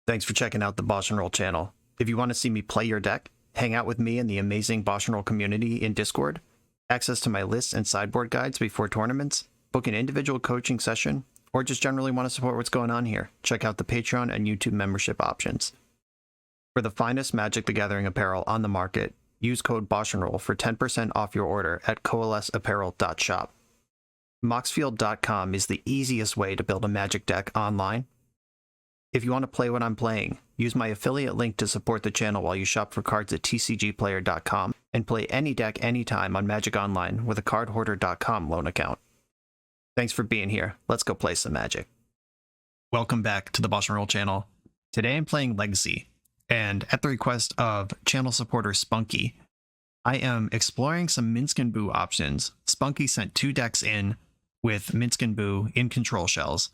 Thanks for checking out the BoshNRoll channel. If you want to see me play your deck, hang out with me in the amazing BoshNRoll community in Discord, access to my lists and sideboard guides before tournaments, book an individual coaching session, or just generally want to support what's going on here, check out the Patreon and YouTube membership options. For the finest Magic the Gathering apparel on the market, use code BoshNRoll for 10% off your order at coalesceapparel.shop. Moxfield.com is the easiest way to build a Magic deck online. If you want to play what I'm playing, use my affiliate link to support the channel while you shop for cards at tcgplayer.com and play any deck anytime on Magic Online with a cardhoarder.com loan account. Thanks for being here. Let's go play some Magic. Welcome back to the BoshNRoll channel. Today I'm playing Legacy, and at the request of channel supporter Spunky, I am exploring some Minsc and Boo options. Spunky sent 2 decks in with Minsc and Boo in control shells.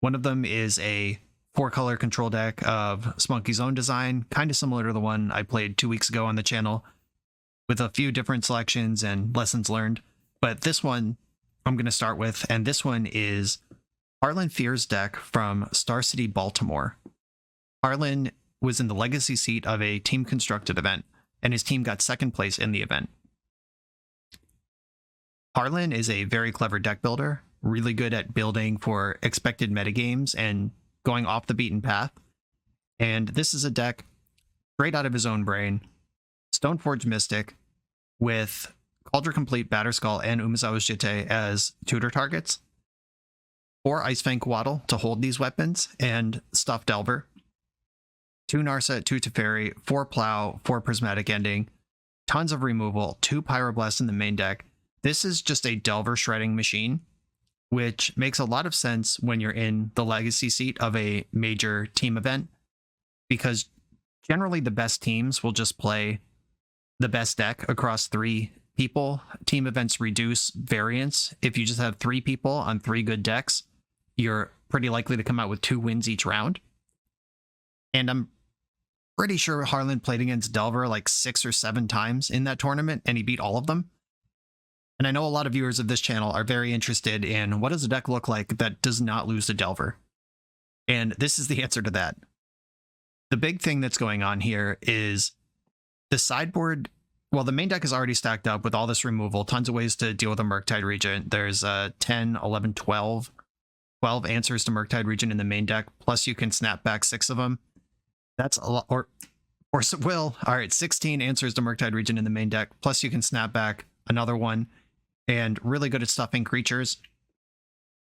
One of them is a 4-color control deck of Spunky's own design, kind of similar to the one I played 2 weeks ago on the channel, with a few different selections and lessons learned. But this one I'm going to start with, and this one is Harlan Fear's deck from Star City, Baltimore. Harlan was in the legacy seat of a team constructed event, and his team got 2nd place in the event. Harlan is a very clever deck builder, really good at building for expected metagames and going off the beaten path. And this is a deck straight out of his own brain. Stoneforge Mystic with Cauldron Complete, Batterskull, and Umezawa's Jitte as tutor targets. 4 Icefang Waddle to hold these weapons, and Stuff Delver. 2 Narset, 2 Teferi, 4 Plow, 4 Prismatic Ending. Tons of removal, 2 Pyroblast in the main deck. This is just a Delver shredding machine, which makes a lot of sense when you're in the legacy seat of a major team event, because generally the best teams will just play the best deck across 3 people. Team events reduce variance. If you just have 3 people on 3 good decks, you're pretty likely to come out with 2 wins each round. And I'm pretty sure Harlan played against Delver like 6 or 7 times in that tournament, and he beat all of them. And I know a lot of viewers of this channel are very interested in what does a deck look like that does not lose to Delver. And this is the answer to that. The big thing that's going on here is the sideboard. Well, the main deck is already stacked up with all this removal, tons of ways to deal with a Murktide Regent. There's 10, 11, 12 answers to Murktide Regent in the main deck, plus you can snap back 6 of them. That's a lot, or will. All right, 16 answers to Murktide Regent in the main deck, plus you can snap back another one, and really good at stuffing creatures.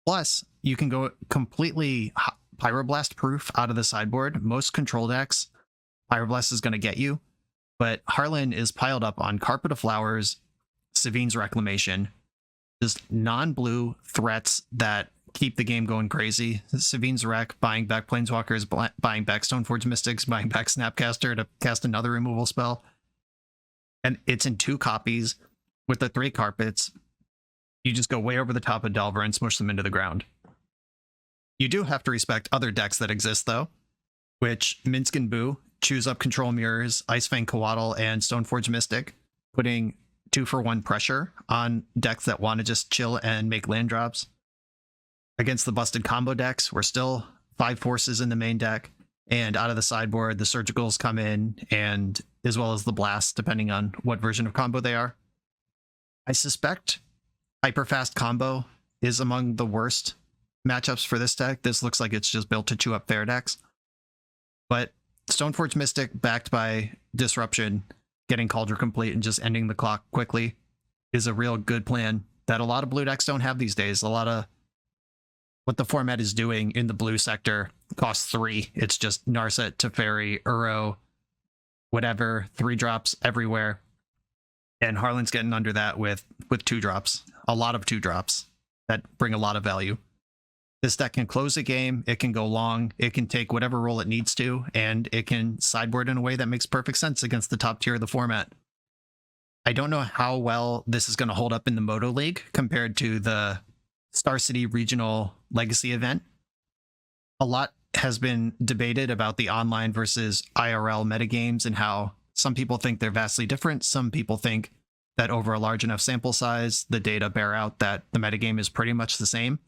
Plus, you can go completely Pyroblast proof out of the sideboard. Most control decks, Pyroblast is going to get you, but Harlan is piled up on Carpet of Flowers, Sevinne's Reclamation, just non-blue threats that keep the game going crazy. Sevinne's Rec, buying back Planeswalkers, buying back Stoneforge Mystics, buying back Snapcaster to cast another removal spell. And it's in 2 copies with the 3 carpets. You just go way over the top of Delver and smush them into the ground. You do have to respect other decks that exist, though, which Minsc and Boo choose up Control Mirrors, Icefang Coatl, and Stoneforge Mystic, putting 2-for-1 pressure on decks that want to just chill and make land drops. Against the busted combo decks, we're still 5 forces in the main deck, and out of the sideboard, the Surgicals come in, and as well as the Blasts, depending on what version of combo they are. I suspect Hyperfast Combo is among the worst matchups for this deck. This looks like it's just built to chew up fair decks. But Stoneforge Mystic, backed by Disruption, getting Cauldron Complete and just ending the clock quickly, is a real good plan that a lot of blue decks don't have these days. A lot of what the format is doing in the blue sector costs 3. It's just Narset, Teferi, Uro, whatever, 3 drops everywhere. And Harlan's getting under that with 2 drops. A lot of 2 drops that bring a lot of value. This deck can close a game, it can go long, it can take whatever role it needs to, and it can sideboard in a way that makes perfect sense against the top tier of the format. I don't know how well this is going to hold up in the Moto League compared to the Star City Regional Legacy event. A lot has been debated about the online versus IRL metagames and how some people think they're vastly different. Some people think that over a large enough sample size, the data bear out that the metagame is pretty much the same.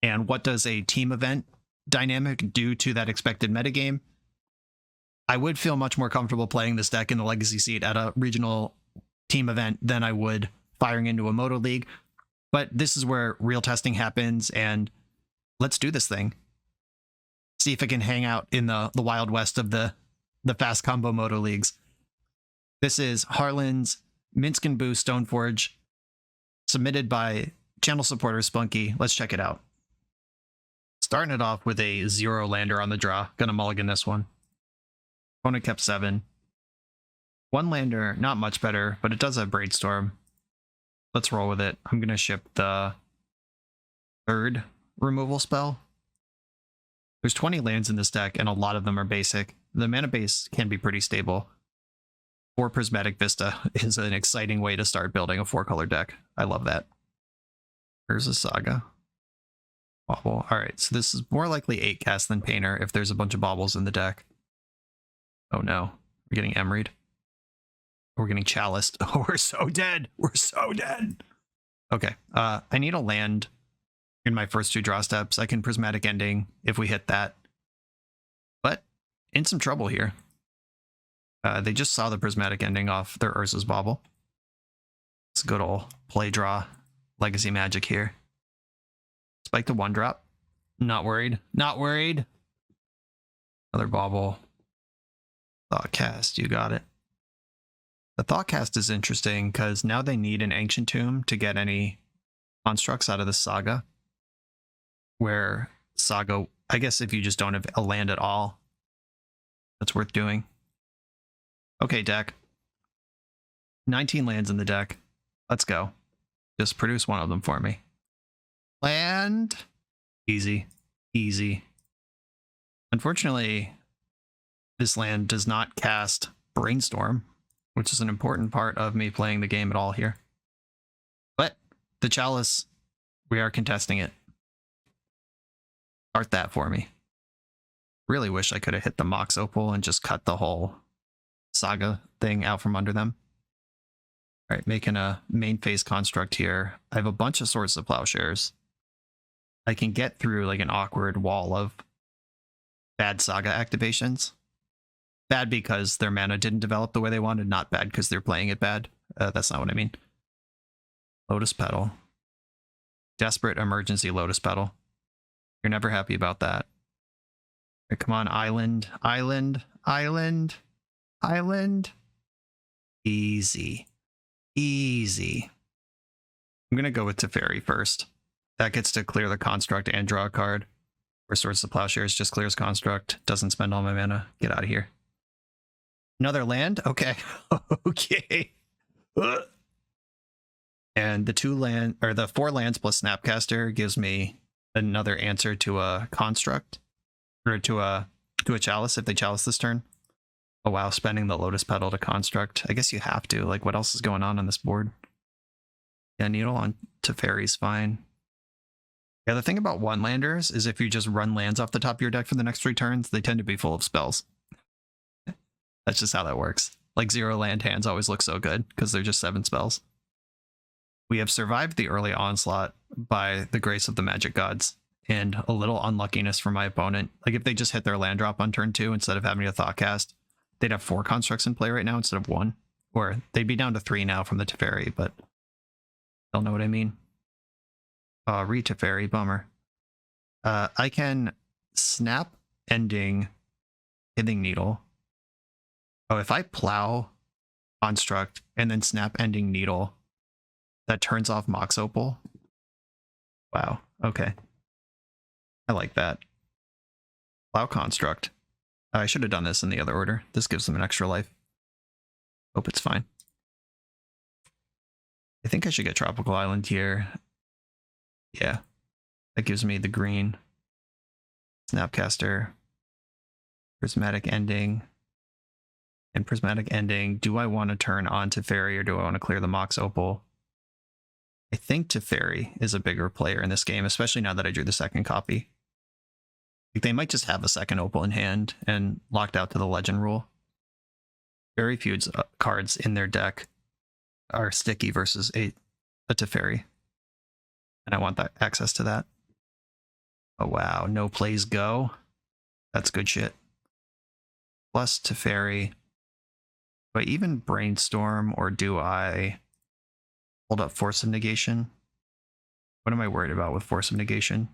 And what does a team event dynamic due to that expected metagame. I would feel much more comfortable playing this deck in the Legacy seat at a regional team event than I would firing into a Moto League. But this is where real testing happens, and let's do this thing. See if it can hang out in the Wild West of the fast combo Moto Leagues. This is Harlan's Minsc and Boo Stoneforge, submitted by channel supporter Spunky. Let's check it out. Starting it off with a 0 lander on the draw. Gonna mulligan this one. Opponent kept 7. 1 lander, not much better, but it does have Braidstorm. Let's roll with it. I'm gonna ship the 3rd removal spell. There's 20 lands in this deck, and a lot of them are basic. The mana base can be pretty stable. 4 Prismatic Vista is an exciting way to start building a 4-color deck. I love that. Here's a Saga. Bauble. Alright, so this is more likely 8 cast than Painter if there's a bunch of baubles in the deck. Oh no. We're getting Emried. We're getting Chaliced. Oh, we're so dead! We're so dead! Okay, I need a land in my first 2 draw steps. I can Prismatic Ending if we hit that. But in some trouble here. They just saw the Prismatic Ending off their Urza's Bauble. It's a good old play draw Legacy Magic here. Spike to 1-drop. Not worried. Not worried. Another Bauble. Thoughtcast, you got it. The Thoughtcast is interesting because now they need an Ancient Tomb to get any constructs out of the Saga. Where Saga, I guess if you just don't have a land at all, that's worth doing. Okay, deck. 19 lands in the deck. Let's go. Just produce one of them for me. Land. Easy. Easy. Unfortunately, this land does not cast Brainstorm, which is an important part of me playing the game at all here. But the Chalice, we are contesting it. Start that for me. Really wish I could have hit the Mox Opal and just cut the whole Saga thing out from under them. All right, making a main phase construct here. I have a bunch of Swords to Plowshares. I can get through like an awkward wall of bad Saga activations. Bad because their mana didn't develop the way they wanted, not bad because they're playing it bad. That's not what I mean. Lotus Petal. Desperate emergency Lotus Petal. You're never happy about that. Right, come on, Island, Island, Island, Island. Easy. Easy. I'm going to go with Teferi first. That gets to clear the construct and draw a card. Where Swords to Plowshares just clears construct. Doesn't spend all my mana. Get out of here. Another land? Okay. Okay. And the 4 lands plus Snapcaster gives me another answer to a construct. Or to a Chalice if they Chalice this turn. Oh wow, spending the Lotus Petal to construct. I guess you have to. Like, what else is going on this board? Yeah, Needle on Teferi's fine. Yeah, the thing about 1-landers is if you just run lands off the top of your deck for the next 3 turns, they tend to be full of spells. That's just how that works. Like 0 land hands always look so good because they're just 7 spells. We have survived the early onslaught by the grace of the magic gods and a little unluckiness from my opponent. Like if they just hit their land drop on turn 2 instead of having a Thoughtcast, they'd have 4 constructs in play right now instead of 1. Or they'd be down to 3 now from the Teferi, but they'll know what I mean. Re-Teferi, bummer. I can snap ending Hithing Needle. Oh, if I plow construct and then snap ending Needle, that turns off Mox Opal. Wow, okay. I like that. Plow construct. I should have done this in the other order. This gives them an extra life. Hope it's fine. I think I should get Tropical Island here. Yeah. That gives me the green. Snapcaster. Prismatic Ending. And Prismatic Ending. Do I want to turn on Teferi or do I want to clear the Mox Opal? I think Teferi is a bigger player in this game, especially now that I drew the second copy. Like they might just have a second Opal in hand and locked out to the Legend rule. Very few cards in their deck are sticky versus a Teferi. And I want that access to that. Oh wow, no plays go. That's good shit. Plus Teferi. Do I even brainstorm or do I hold up Force of Negation? What am I worried about with Force of Negation?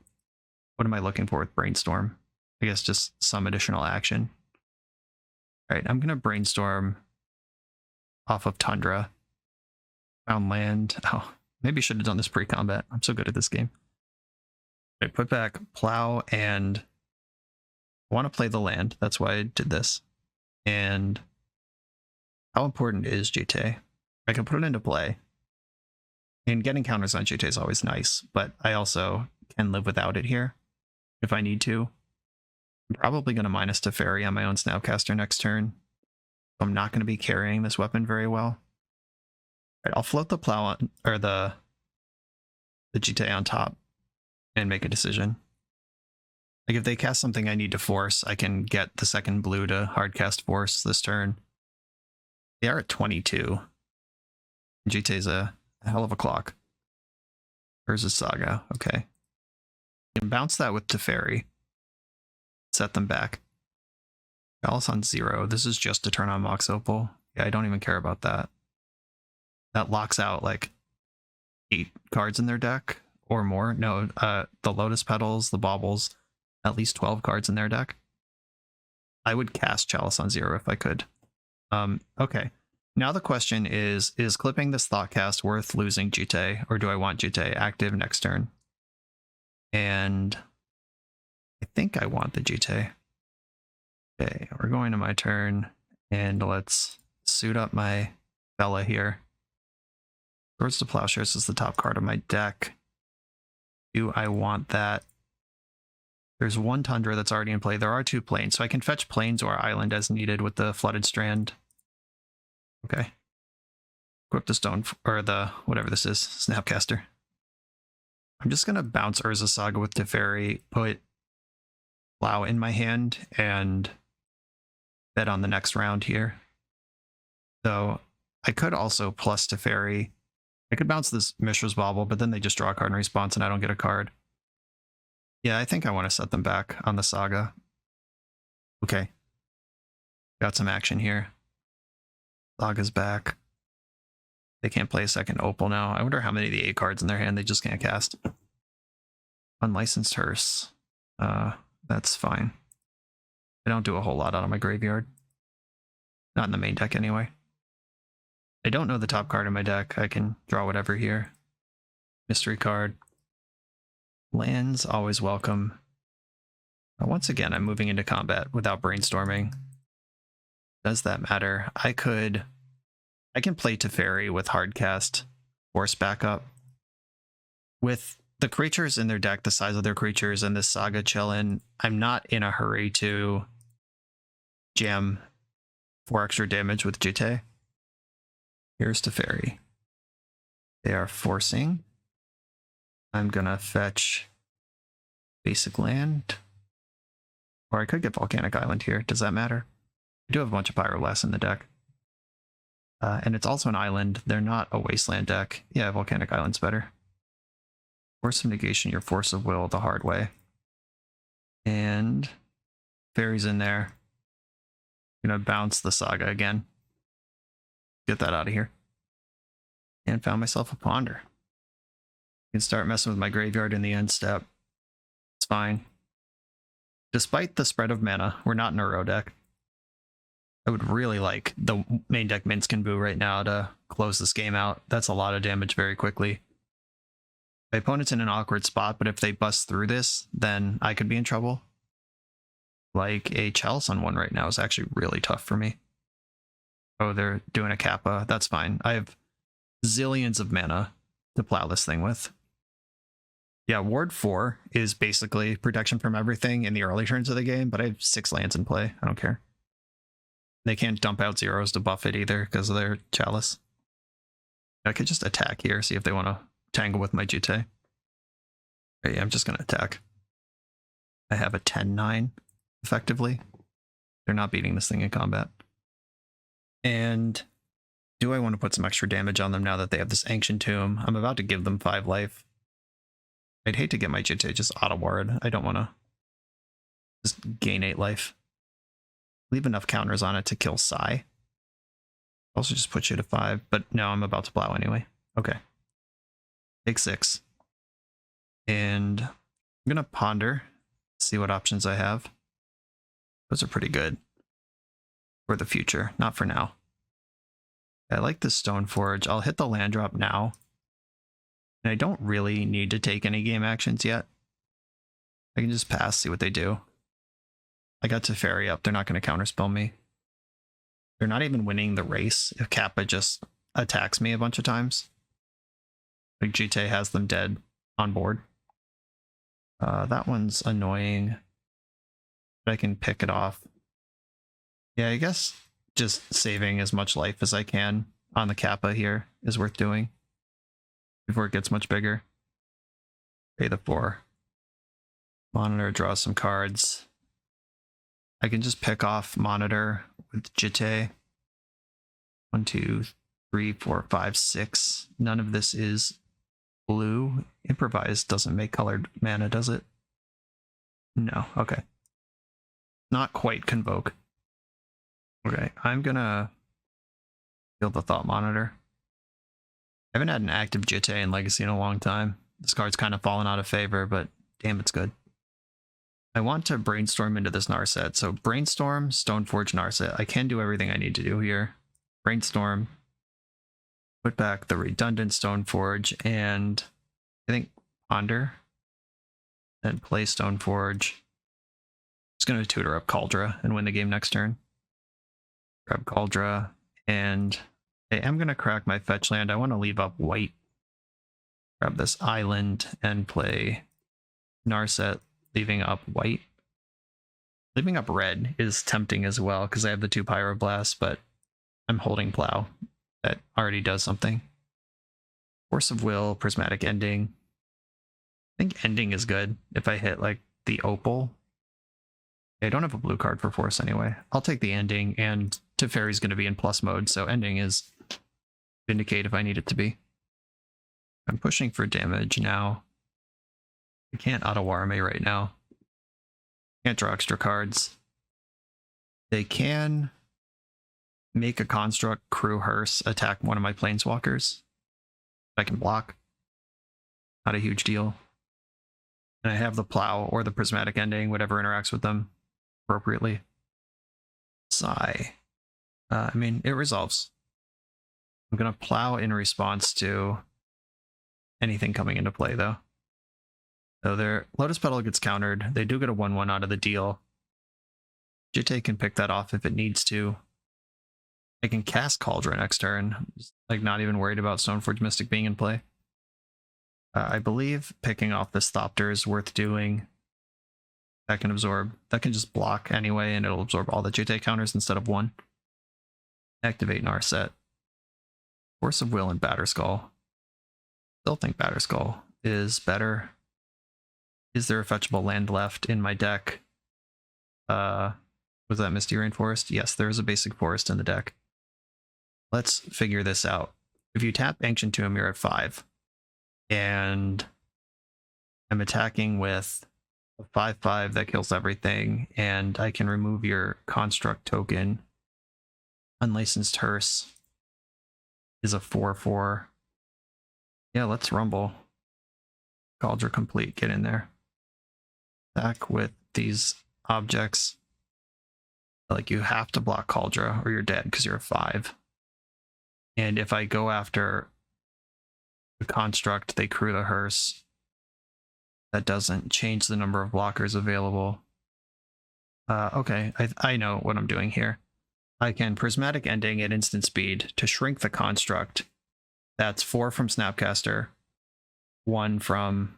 What am I looking for with brainstorm? I guess just some additional action. All right, I'm gonna brainstorm off of Tundra. Found land. Oh, maybe should have done this pre-combat. I'm so good at this game. I put back Plow and I want to play the land. That's why I did this. And how important is GT? I can put it into play. And getting counters on GT is always nice, but I also can live without it here if I need to. I'm probably going to minus Teferi on my own Snapcaster next turn. So I'm not going to be carrying this weapon very well. Right, I'll float the Plow on, or the GT on top and make a decision. Like if they cast something I need to force, I can get the second blue to hardcast force this turn. They are at 22. GT's a hell of a clock. There's a Saga. Okay. You can bounce that with Teferi. Set them back. Alice on 0. This is just to turn on Mox Opal. Yeah, I don't even care about that. That locks out like 8 cards in their deck or more. No, the Lotus Petals, the Baubles, at least 12 cards in their deck. I would cast Chalice on 0 if I could. Okay. Now the question is clipping this Thoughtcast worth losing GT, or do I want GT active next turn? And I think I want the GT. Okay, we're going to my turn, and let's suit up my Bella here. Swords to Plowshares is the top card of my deck. Do I want that? There's one Tundra that's already in play. There are 2 plains, so I can fetch plains or island as needed with the Flooded Strand. Okay. Equip the stone, or the, whatever this is, Snapcaster. I'm just going to bounce Urza Saga with Teferi, put Plow in my hand, and bet on the next round here. So I could also plus Teferi. I could bounce this Mishra's Bauble, but then they just draw a card in response and I don't get a card. Yeah, I think I want to set them back on the Saga. Okay. Got some action here. Saga's back. They can't play a second Opal now. I wonder how many of the 8 cards in their hand they just can't cast. Unlicensed Hearse. That's fine. I don't do a whole lot out of my graveyard. Not in the main deck anyway. I don't know the top card in my deck. I can draw whatever here. Mystery card. Lands, always welcome. Once again, I'm moving into combat without brainstorming. Does that matter? I can play Teferi with hardcast, force backup. With the creatures in their deck, the size of their creatures, and this Saga chillin', I'm not in a hurry to jam 4 extra damage with GT. Here's Teferi. They are forcing. I'm gonna fetch basic land. Or I could get Volcanic Island here. Does that matter? I do have a bunch of Pyroless in the deck. And it's also an island. They're not a wasteland deck. Yeah, Volcanic Island's better. Force of Negation, your Force of Will the hard way. And Fairy's in there. Gonna bounce the Saga again. Get that out of here. And found myself a Ponder. Can start messing with my graveyard in the end step. It's fine. Despite the spread of mana, we're not in a row deck. I would really like the main deck Minsc and Boo right now to close this game out. That's a lot of damage very quickly. My opponent's in an awkward spot, but if they bust through this, then I could be in trouble. Like a Chalice on 1 right now is actually really tough for me. Oh, they're doing a Kappa. That's fine. I have zillions of mana to plow this thing with. Yeah, Ward 4 is basically protection from everything in the early turns of the game, but I have 6 lands in play. I don't care. They can't dump out zeros to buff it either because of their Chalice. I could just attack here, see if they want to tangle with my Jute. Yeah, I'm just going to attack. I have a 10-9, effectively. They're not beating this thing in combat. And do I want to put some extra damage on them now that they have this Ancient Tomb? I'm about to give them 5 life. I'd hate to get my Jitte just auto-ward. I don't want to just gain 8 life. Leave enough counters on it to kill Psy. Also just put you to 5, but no, I'm about to plow anyway. Okay. Take 6. And I'm going to ponder, see what options I have. Those are pretty good for the future, not for now. I like the Stoneforge. I'll hit the land drop now. And I don't really need to take any game actions yet. I can just pass, see what they do. I got Teferi up. They're not going to counterspell me. They're not even winning the race if Kappa just attacks me a bunch of times. Like Jitte has them dead on board. That one's annoying. But I can pick it off. Yeah, I guess just saving as much life as I can on the Kappa here is worth doing before it gets much bigger. Pay the 4. Monitor, draw some cards. I can just pick off Monitor with Jitte. 1, 2, 3, 4, 5, 6. None of this is blue. Improvise doesn't make colored mana, does it? No, okay. Not quite Convoke. Okay, I'm gonna kill the Thought Monitor. I haven't had an active Jitte in Legacy in a long time. This card's kind of fallen out of favor, but damn, it's good. I want to Brainstorm into this Narset. So Brainstorm, Stoneforge, Narset. I can do everything I need to do here. Brainstorm, put back the redundant Stoneforge, and I think Ponder, then play Stoneforge. Just going to tutor up Kaldra and win the game next turn. Grab Kaldra, and I am going to crack my fetch land. I want to leave up white. Grab this island and play Narset, leaving up white. Leaving up red is tempting as well because I have the 2 Pyroblasts, but I'm holding Plow. That already does something. Force of Will, Prismatic Ending. I think Ending is good if I hit like the Opal. I don't have a blue card for Force anyway. I'll take the Ending, and Teferi's going to be in plus mode, so Ending is Vindicate if I need it to be. I'm pushing for damage now. I can't auto-war me right now. Can't draw extra cards. They can make a construct, crew Hearse, attack one of my planeswalkers. I can block. Not a huge deal. And I have the Plow or the Prismatic Ending, whatever interacts with them appropriately. Psy. I mean, it resolves. I'm going to Plow in response to anything coming into play, though. So their Lotus Petal gets countered. They do get a 1/1 out of the deal. Jitte can pick that off if it needs to. I can cast Kaldra next turn. Just, like, not even worried about Stoneforge Mystic being in play. I believe picking off this Thopter is worth doing. That can absorb. That can just block anyway, and it'll absorb all the Jitte counters instead of 1. Activate Narset. Force of Will and Batterskull. Still think Batterskull is better. Is there a fetchable land left in my deck? Was that Misty Rainforest? Yes, there is a basic forest in the deck. Let's figure this out. If you tap Ancient Tomb, you're at 5. And I'm attacking with a 5/5 that kills everything, and I can remove your construct token. Unlicensed Hearse is a 4/4. Yeah, let's rumble. Kaldra complete, get in there. Attack with these objects. Like, you have to block Kaldra or you're dead because you're a 5. And if I go after the construct, they crew the Hearse. That doesn't change the number of blockers available. Okay, I know what I'm doing here. I can Prismatic Ending at instant speed to shrink the construct. That's 4 from Snapcaster, 1 from...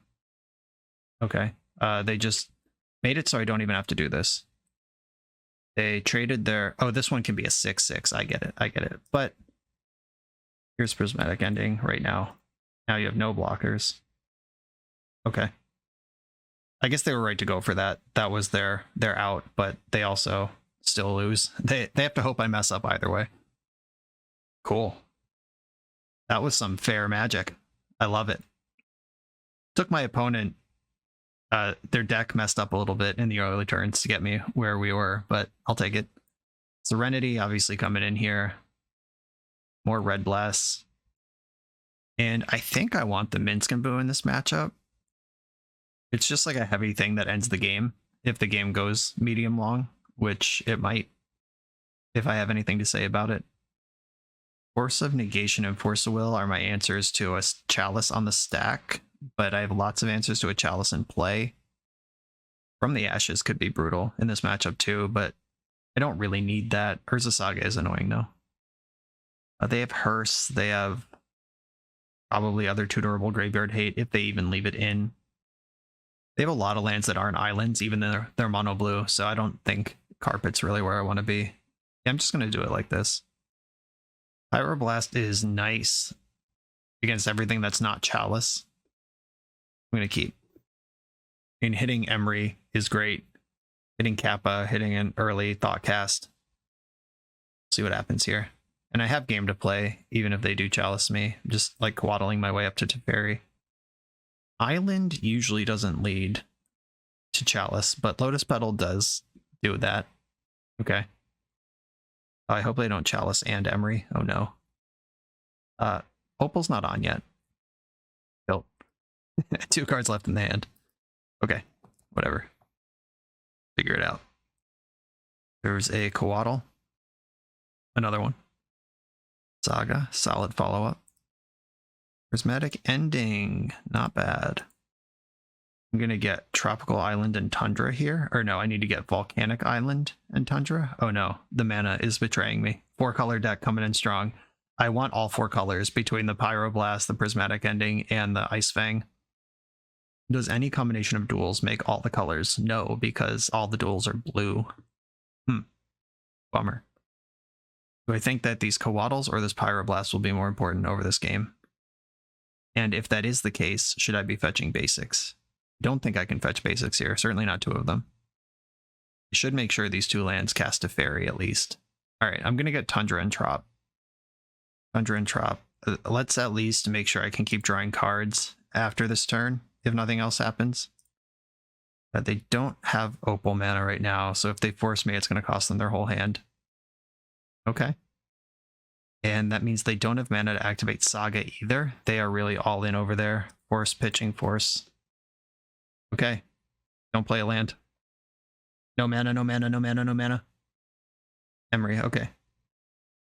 Okay, they just made it so I don't even have to do this. They traded their... Oh, this one can be a 6/6. I get it. But here's Prismatic Ending right now. Now you have no blockers. Okay. I guess they were right to go for that. That was their out, but they also still lose. They have to hope I mess up either way. Cool. That was some fair magic. I love it. Took my opponent Their deck messed up a little bit in the early turns to get me where we were, but I'll take it. Serenity obviously coming in here. More Red Blast. And I think I want the Minsc and Boo in this matchup. It's just like a heavy thing that ends the game if the game goes medium long, which it might if I have anything to say about it. Force of Negation and Force of Will are my answers to a Chalice on the stack, but I have lots of answers to a Chalice in play. From the Ashes could be brutal in this matchup too, but I don't really need that. Urza Saga is annoying though. They have Hearse, they have probably other tutorable graveyard hate if they even leave it in. They have a lot of lands that aren't islands, even though they're mono blue, so I don't think Carpet's really where I want to be. Yeah, I'm just going to do it like this. Pyroblast is nice against everything that's not Chalice. I'm going to keep. And hitting Emery is great. Hitting Kappa, hitting an early Thoughtcast. See what happens here. And I have game to play, even if they do Chalice me. I'm just like waddling my way up to Teferi. Island usually doesn't lead to Chalice, but Lotus Petal does do that. Okay. I hope they don't Chalice and Emery. Oh no. Opal's not on yet. Nope. 2 cards left in the hand. Okay. Whatever. Figure it out. There's a Coatl. Another one. Saga. Solid follow-up. Prismatic Ending. Not bad. I'm going to get Tropical Island and Tundra here. Or no, I need to get Volcanic Island and Tundra. Oh no, the mana is betraying me. 4-color deck coming in strong. I want all 4 colors between the Pyroblast, the Prismatic Ending, and the Ice Fang. Does any combination of duels make all the colors? No, because all the duels are blue. Bummer. Do I think that these Coatls or this Pyroblast will be more important over this game? And if that is the case, should I be fetching basics? Don't think I can fetch basics here, certainly not 2 of them. I should make sure these 2 lands cast a fairy at least. Alright, I'm going to get Tundra and Trop. Tundra and Trop. Let's at least make sure I can keep drawing cards after this turn, if nothing else happens. But they don't have Opal mana right now, so if they force me, it's going to cost them their whole hand. Okay. And that means they don't have mana to activate Saga either. They are really all in over there. Force, pitching, force. Okay. Don't play a land. No mana, no mana, no mana, no mana. Emery, okay.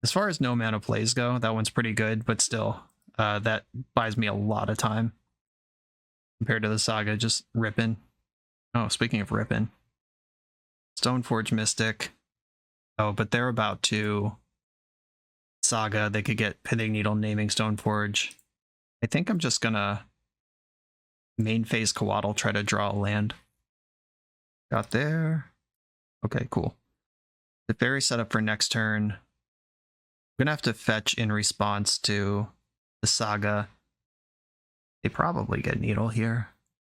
As far as no mana plays go, that one's pretty good, but still, that buys me a lot of time. Compared to the Saga just ripping. Oh, speaking of ripping. Stoneforge Mystic. Oh, but they're about to Saga. They could get Pithing Needle naming Stoneforge. I think I'm just gonna main phase Coatl, try to draw a land. Got there. Okay, cool. The fairy setup for next turn. I'm gonna have to fetch in response to the Saga. They probably get Needle here,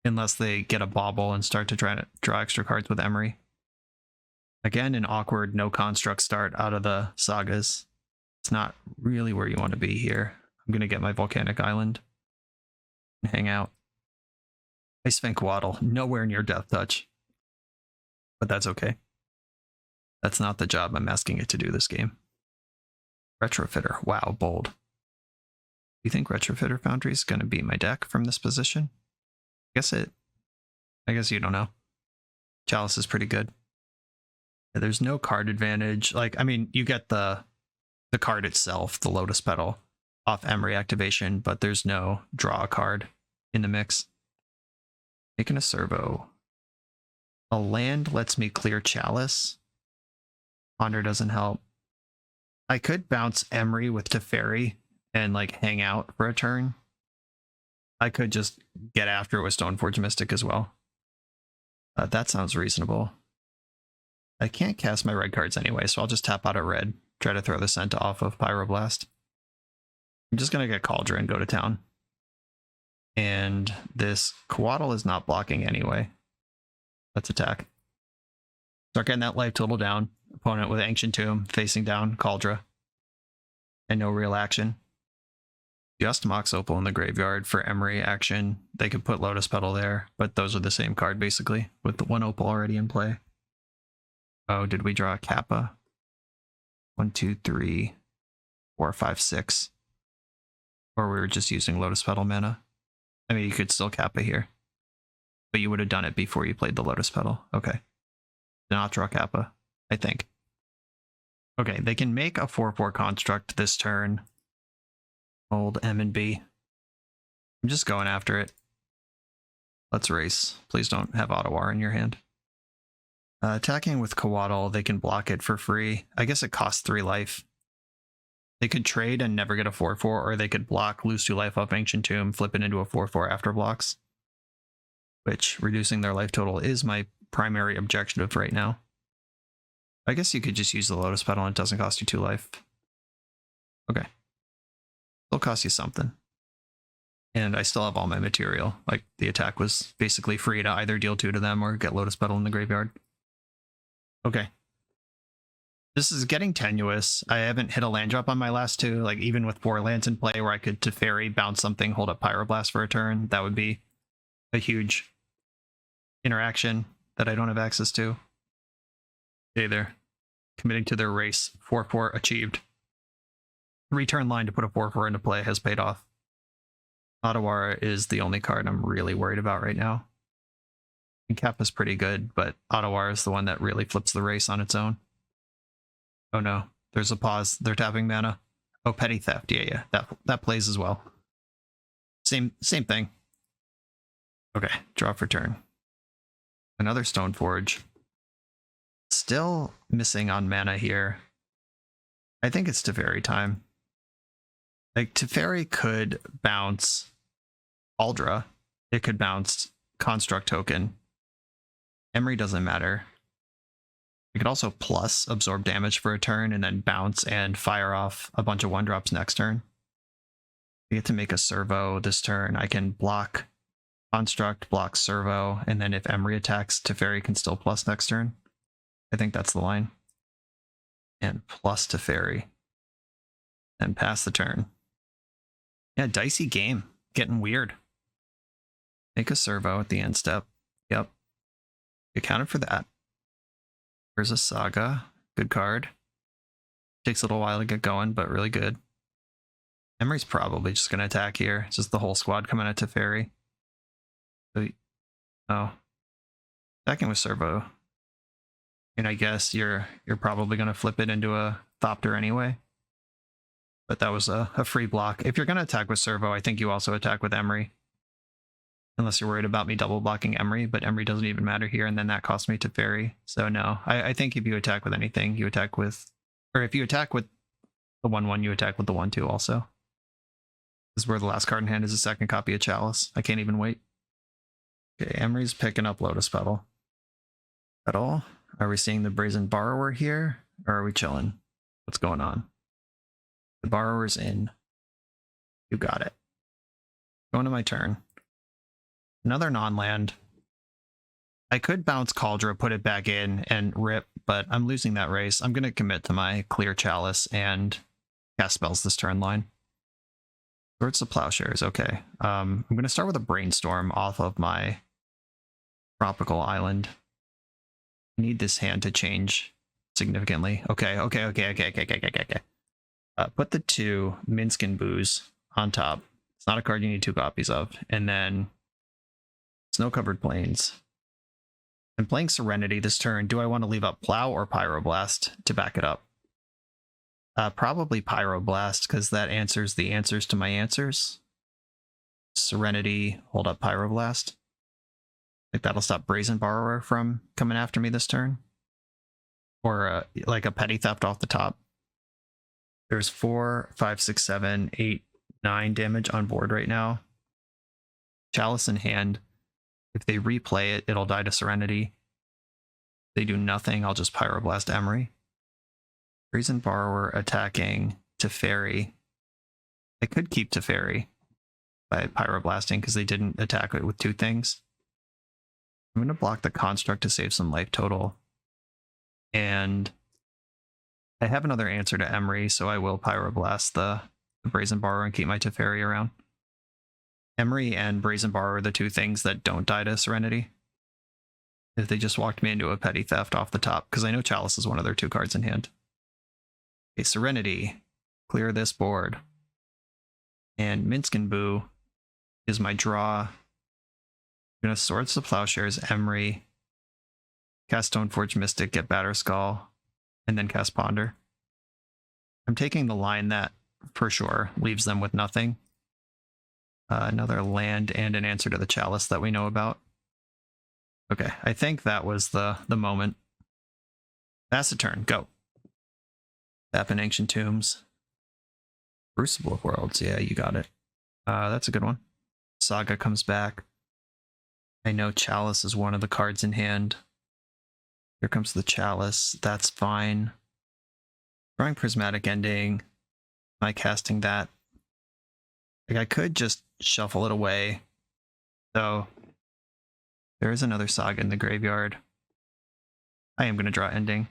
unless they get a Bauble and start to try to draw extra cards with Emery. Again, an awkward no construct start out of the Sagas. It's not really where you want to be here. I'm going to get my Volcanic Island and hang out. Ice Fang Coatl, nowhere near Death Touch. But that's okay. That's not the job I'm asking it to do this game. Retrofitter, wow, bold. Do you think Retrofitter Foundry is going to beat my deck from this position? I guess you don't know. Chalice is pretty good. There's no card advantage. Like, I mean, you get the card itself, the Lotus Petal, off Emery activation, but there's no draw a card in the mix. Making a servo. A land lets me clear Chalice. Ponder doesn't help. I could bounce Emery with Teferi and like hang out for a turn. I could just get after it with Stoneforge Mystic as well. That sounds reasonable. I can't cast my red cards anyway, so I'll just tap out a red. Try to throw the scent off of Pyroblast. I'm just going to get Cauldron and go to town. And this Coatl is not blocking anyway. Let's attack. Start getting that life total down. Opponent with Ancient Tomb facing down Cauldron. And no real action. Just Mox Opal in the graveyard for Emery action. They could put Lotus Petal there, but those are the same card basically, with the 1 Opal already in play. Oh, did we draw a Kappa? 1, 2, 3, 4, 5, 6. Or we were just using Lotus Petal mana. I mean, you could still Kappa here. But you would have done it before you played the Lotus Petal. Okay. Did not draw Kappa, I think. Okay, they can make a 4/4 construct this turn. Hold M and B. I'm just going after it. Let's race. Please don't have Ottawa in your hand. Attacking with Coatl, they can block it for free. I guess it costs 3 life. They could trade and never get a 4/4, or they could block, lose 2 life off Ancient Tomb, flip it into a 4/4 after blocks. Which, reducing their life total is my primary objective right now. I guess you could just use the Lotus Petal and it doesn't cost you 2 life. Okay. It'll cost you something. And I still have all my material. Like, the attack was basically free to either deal 2 to them or get Lotus Petal in the graveyard. Okay. This is getting tenuous. I haven't hit a land drop on my last 2. Like, even with 4 lands in play where I could Teferi, bounce something, hold up Pyroblast for a turn, that would be a huge interaction that I don't have access to. Okay, they're committing to their race. 4/4 achieved. 3-turn line to put a 4/4 into play has paid off. Ottawa is the only card I'm really worried about right now. And Kappa's pretty good, but Ottawa is the one that really flips the race on its own. Oh no, there's a pause. They're tapping mana. Oh, Petty Theft. Yeah, that plays as well. Same thing. Okay, draw for turn. Another Stoneforge. Still missing on mana here. I think it's Teferi time. Like, Teferi could bounce Aldra. It could bounce Construct Token. Emery doesn't matter. We could also plus absorb damage for a turn and then bounce and fire off a bunch of 1-drops next turn. We get to make a servo this turn. I can block Construct, block servo, and then if Emery attacks, Teferi can still plus next turn. I think that's the line. And plus Teferi. And pass the turn. Yeah, dicey game. Getting weird. Make a servo at the end step. Yep. Accounted for that. There's a Saga. Good card. Takes a little while to get going, but really good. Emery's probably just going to attack here. It's just the whole squad coming at Teferi. So, oh. Attacking with servo. And I guess you're probably going to flip it into a Thopter anyway. But that was a free block. If you're going to attack with servo, I think you also attack with Emery. Unless you're worried about me double blocking Emery, but Emery doesn't even matter here, and then that costs me Teferi. So no, I think if you attack with anything, you attack with... Or if you attack with the 1/1, you attack with the 1/2 also. This is where the last card in hand is a second copy of Chalice. I can't even wait. Okay, Emery's picking up Lotus Petal. At all? Are we seeing the Brazen Borrower here? Or are we chilling? What's going on? The Borrower's in. You got it. Going to my turn. Another non-land. I could bounce Cauldra, put it back in, and rip, but I'm losing that race. I'm going to commit to my Clear Chalice and cast spells this turn line. Swords to Plowshares, okay. I'm going to start with a Brainstorm off of my Tropical Island. I need this hand to change significantly. Okay. Put the 2 Minsc and Booze on top. It's not a card you need 2 copies of. And then Snow-Covered Plains. I'm playing Serenity this turn. Do I want to leave up Plow or Pyroblast to back it up? Probably Pyroblast, because that answers the answers to my answers. Serenity, hold up Pyroblast. Like, that'll stop Brazen Borrower from coming after me this turn. Or like a Petty Theft off the top. There's 4, 5, 6, 7, 8, 9 damage on board right now. Chalice in hand. If they replay it, it'll die to Serenity. If they do nothing, I'll just Pyroblast Emery. Brazen Borrower attacking Teferi. I could keep Teferi by Pyroblasting because they didn't attack it with 2 things. I'm going to block the Construct to save some life total. And I have another answer to Emery, so I will Pyroblast the the Brazen Borrower and keep my Teferi around. Emery and Brazen Borrower are the two things that don't die to Serenity. If they just walked me into a petty theft off the top, because I know Chalice is one of their 2 cards in hand. Okay, Serenity. Clear this board. And Minsc and Boo is my draw. I'm going to Swords to Plowshares, Emery, cast Stoneforge Mystic, get Batterskull, and then cast Ponder. I'm taking the line that, for sure, leaves them with nothing. Another land and an answer to the Chalice that we know about. Okay, I think that was the moment. Pass a turn, go. Tap in Ancient Tombs. Crucible of Worlds, yeah, you got it. That's a good one. Saga comes back. I know Chalice is one of the cards in hand. Here comes the Chalice, that's fine. Drawing Prismatic Ending. Am I casting that? Like, I could just shuffle it away. So, there is another Saga in the graveyard. I am going to draw Ending.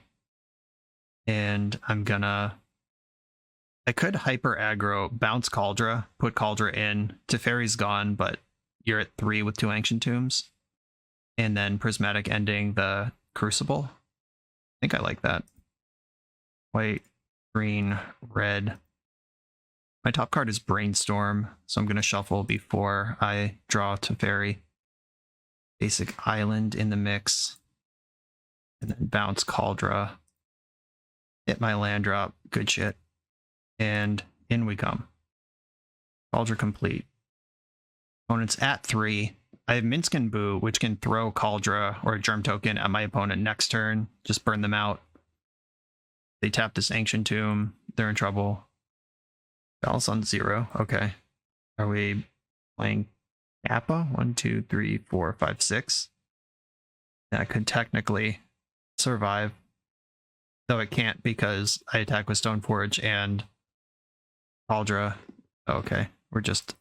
And I'm gonna... I could hyper aggro, bounce Kaldra, put Kaldra in. Teferi's gone, but you're at 3 with 2 Ancient Tombs. And then Prismatic Ending the Crucible. I think I like that. White, green, red. My top card is Brainstorm, so I'm going to shuffle before I draw Teferi. Basic Island in the mix. And then bounce Kaldra. Hit my land drop. Good shit. And in we come. Kaldra complete. Opponent's at 3. I have Minsc and Boo, which can throw Kaldra or a Germ Token at my opponent next turn. Just burn them out. They tap this Ancient Tomb. They're in trouble. Balance on 0. Okay. Are we playing Kappa? 1, 2, 3, 4, 5, 6. That could technically survive. Though it can't because I attack with Stoneforge and Kaldra. Okay. We're just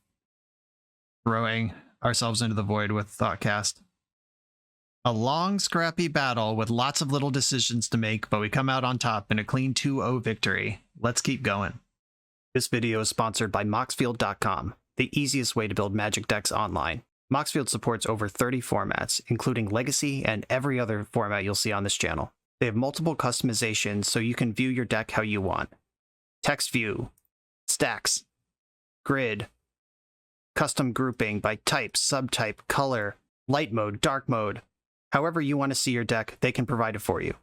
throwing ourselves into the void with Thoughtcast. A long, scrappy battle with lots of little decisions to make, but we come out on top in a clean 2-0 victory. Let's keep going. This video is sponsored by Moxfield.com, the easiest way to build Magic decks online. Moxfield supports over 30 formats, including Legacy and every other format you'll see on this channel. They have multiple customizations so you can view your deck how you want. Text view, stacks, grid, custom grouping by type, subtype, color, light mode, dark mode. However you want to see your deck, they can provide it for you.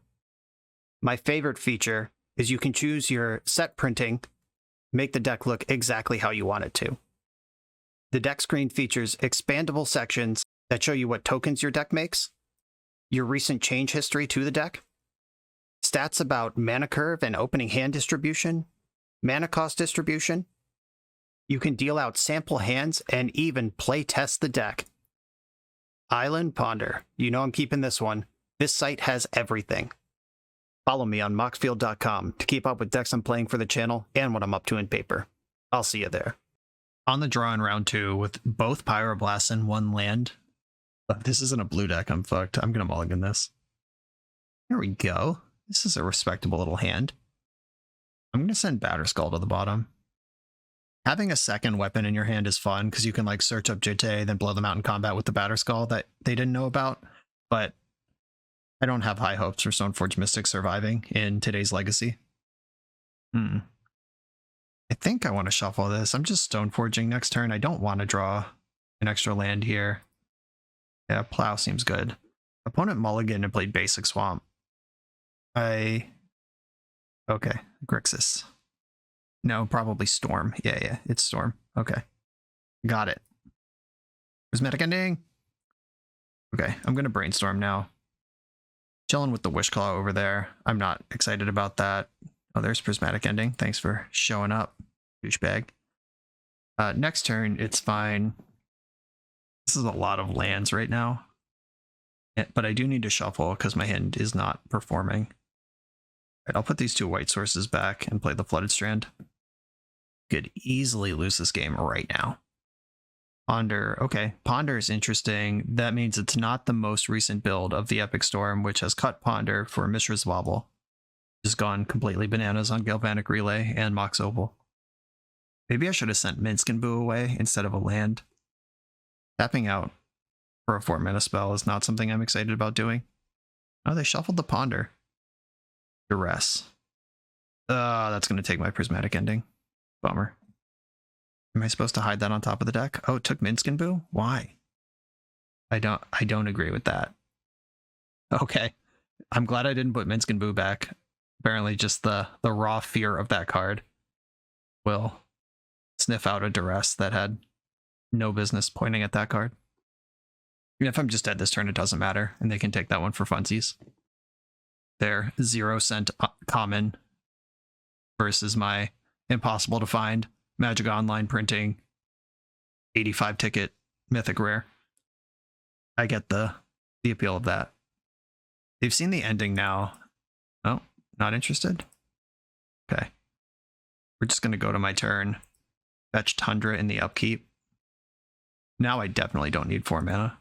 My favorite feature is you can choose your set printing, make the deck look exactly how you want it to. The deck screen features expandable sections that show you what tokens your deck makes, your recent change history to the deck, stats about mana curve and opening hand distribution, mana cost distribution. You can deal out sample hands and even play test the deck. Island Ponder. You know I'm keeping this one. This site has everything. Follow me on Moxfield.com to keep up with decks I'm playing for the channel and what I'm up to in paper. I'll see you there. On the draw in round 2 with both Pyroblasts and 1 land. This isn't a blue deck, I'm fucked. I'm gonna mulligan this. Here we go. This is a respectable little hand. I'm gonna send Batterskull to the bottom. Having a second weapon in your hand is fun because you can like search up Jitte, then blow them out in combat with the Batterskull that they didn't know about. But I don't have high hopes for Stoneforge Mystic surviving in today's Legacy. I think I want to shuffle this. I'm just Stoneforging next turn. I don't want to draw an extra land here. Yeah, Plow seems good. Opponent mulligan and played Basic Swamp. Okay, Grixis. No, probably Storm. Yeah, it's Storm. Okay. Got it. Prismatic Ending. Okay, I'm going to Brainstorm now. Chilling with the Wishclaw over there. I'm not excited about that. Oh, there's Prismatic Ending. Thanks for showing up, douchebag. Next turn, it's fine. This is a lot of lands right now. But I do need to shuffle because my hand is not performing. Right, I'll put these 2 white sources back and play the Flooded Strand. Could easily lose this game right now. Ponder. Okay, Ponder is interesting. That means it's not the most recent build of the Epic Storm, which has cut Ponder for Mishra's Wobble. Just gone completely bananas on Galvanic Relay and Mox Opal. Maybe I should have sent Minsc away instead of a land. Tapping out for a 4-mana spell is not something I'm excited about doing. Oh, they shuffled the Ponder. Duress. That's going to take my Prismatic Ending. Bummer. Am I supposed to hide that on top of the deck? Oh, it took Minsc. Why? I don't agree with that. Okay. I'm glad I didn't put Minsc back. Apparently just the raw fear of that card will sniff out a Duress that had no business pointing at that card. I mean, if I'm just dead this turn, it doesn't matter, and they can take that one for funsies. Their 0-cent common versus my impossible to find Magic Online printing 85 ticket mythic rare. I get the appeal of that. They've seen the ending now. Oh, not interested? Okay. We're just going to go to my turn. Fetch Tundra in the upkeep. Now I definitely don't need 4 mana.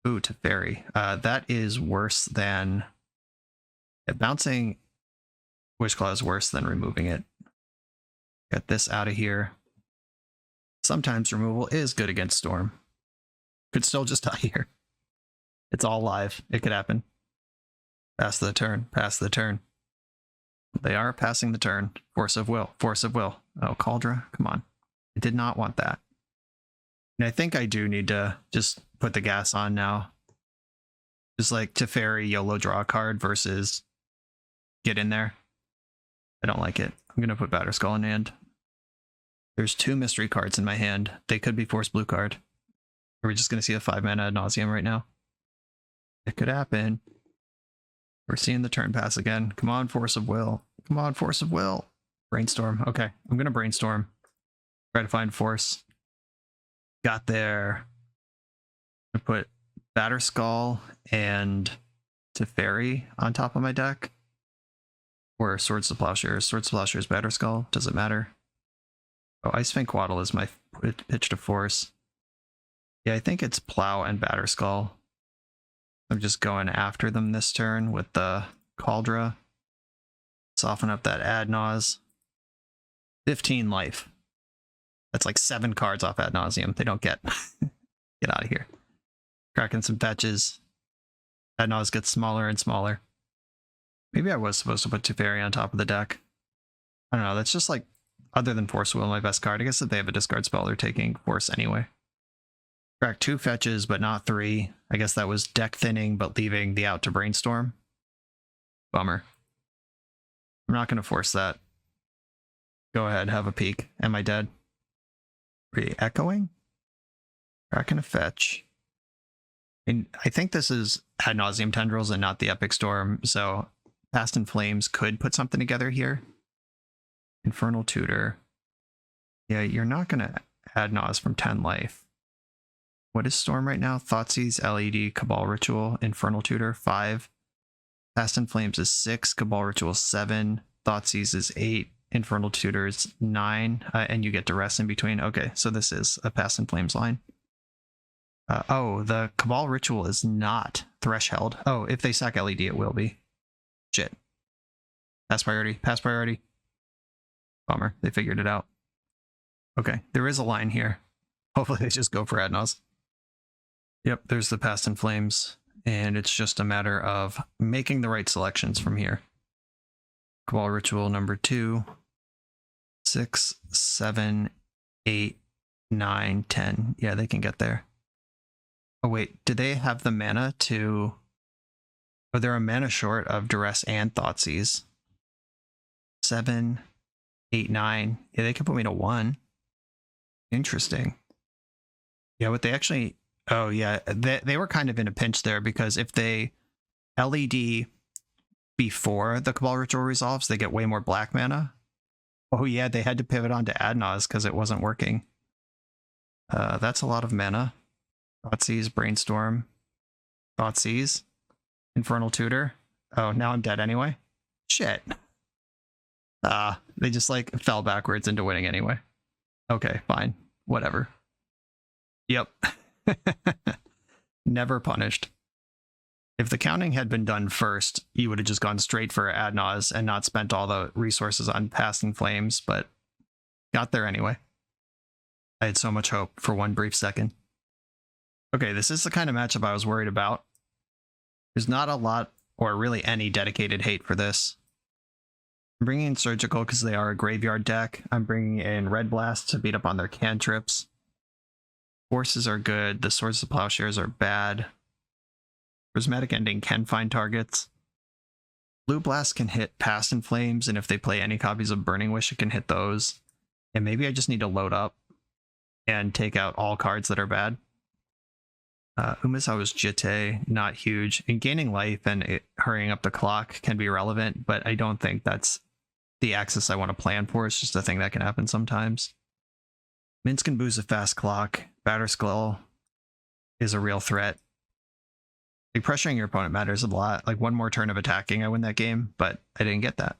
Ooh, Teferi. That is worse than... bouncing Wishclaw is worse than removing it. Get this out of here. Sometimes removal is good against Storm. Could still just die here. It's all live. It could happen. Pass the turn. Pass the turn. They are passing the turn. Force of will. Force of will. Oh, Cauldra. Come on. I did not want that. And I think I do need to just put the gas on now. Just like Teferi, YOLO draw a card versus get in there. I don't like it. I'm going to put Batterskull in hand. There's 2 mystery cards in my hand. They could be Force Blue card. Are we just going to see a 5-mana ad nauseam right now? It could happen. We're seeing the turn pass again. Come on, Force of Will. Come on, Force of Will. Brainstorm. Okay, I'm going to brainstorm. Try to find Force. Got there. I put Batterskull and Teferi on top of my deck. Or Swords to Plowshares. Swords to Plowshares, Batterskull. Does it matter? Oh, Icefang Waddle is my pitch to force. Yeah, I think it's Plow and Batterskull. I'm just going after them this turn with the Cauldra. Soften up that Ad Naus. 15 life. That's like 7 cards off Ad Nauseam. They don't get. Get out of here. Cracking some fetches. Ad Naus gets smaller and smaller. Maybe I was supposed to put Teferi on top of the deck. I don't know. That's just like, other than Force Will, my best card. I guess if they have a discard spell, they're taking Force anyway. Crack 2 fetches, but not 3. I guess that was deck thinning, but leaving the out to Brainstorm. Bummer. I'm not going to force that. Go ahead, have a peek. Am I dead? Re-echoing? Cracking a fetch. And I think this is Ad Nauseam Tendrils and not the Epic Storm, so Past in Flames could put something together here. Infernal Tutor. Yeah, you're not going to Ad Naus from 10 life. What is Storm right now? Thoughtseize, LED, Cabal Ritual, Infernal Tutor, 5. Past in Flames is 6, Cabal Ritual 7, Thoughtseize is 8, Infernal Tutor is 9, and you get to rest in between. Okay, so this is a Past in Flames line. Oh, the Cabal Ritual is not Threshold. Oh, if they sack LED, it will be. Shit. Pass priority. Pass priority. Bummer. They figured it out. Okay, there is a line here. Hopefully they just go for Ad Naus. Yep, there's the Past in Flames. And it's just a matter of making the right selections from here. Cabal Ritual number 2. 6, 7, 8, 9, 10. Yeah, they can get there. Oh wait, do they have the mana to... Oh, they're a mana short of Duress and Thoughtseize. 7, 8, 9. Yeah, they can put me to 1. Interesting. Yeah, what they actually... Oh yeah, they were kind of in a pinch there because if they LED before the Cabal Ritual resolves, they get way more black mana. Oh yeah, they had to pivot on to Ad Naus because it wasn't working. That's a lot of mana. Thoughtseize, Brainstorm, Thoughtseize, Infernal Tutor. Oh, now I'm dead anyway. Shit. They just like fell backwards into winning anyway. Okay, fine. Whatever. Yep. Never punished. If the counting had been done first, you would have just gone straight for Ad Naus and not spent all the resources on Past in Flames, but got there anyway. I had so much hope for one brief second. Okay, this is the kind of matchup I was worried about. There's not a lot or really any dedicated hate for this. I'm bringing in Surgical because they are a graveyard deck. I'm bringing in Red Blast to beat up on their cantrips. Forces are good. The Swords of Plowshares are bad. Prismatic Ending can find targets. Blue Blast can hit Past in Flames, and if they play any copies of Burning Wish, it can hit those. And maybe I just need to load up and take out all cards that are bad. Umezawa's Jitte, not huge. And gaining life and hurrying up the clock can be relevant, but I don't think that's the axis I want to plan for. It's just a thing that can happen sometimes. Minsc and Boo's a fast clock. Batterskull is a real threat. Like, pressuring your opponent matters a lot. Like, one more turn of attacking, I win that game, but I didn't get that.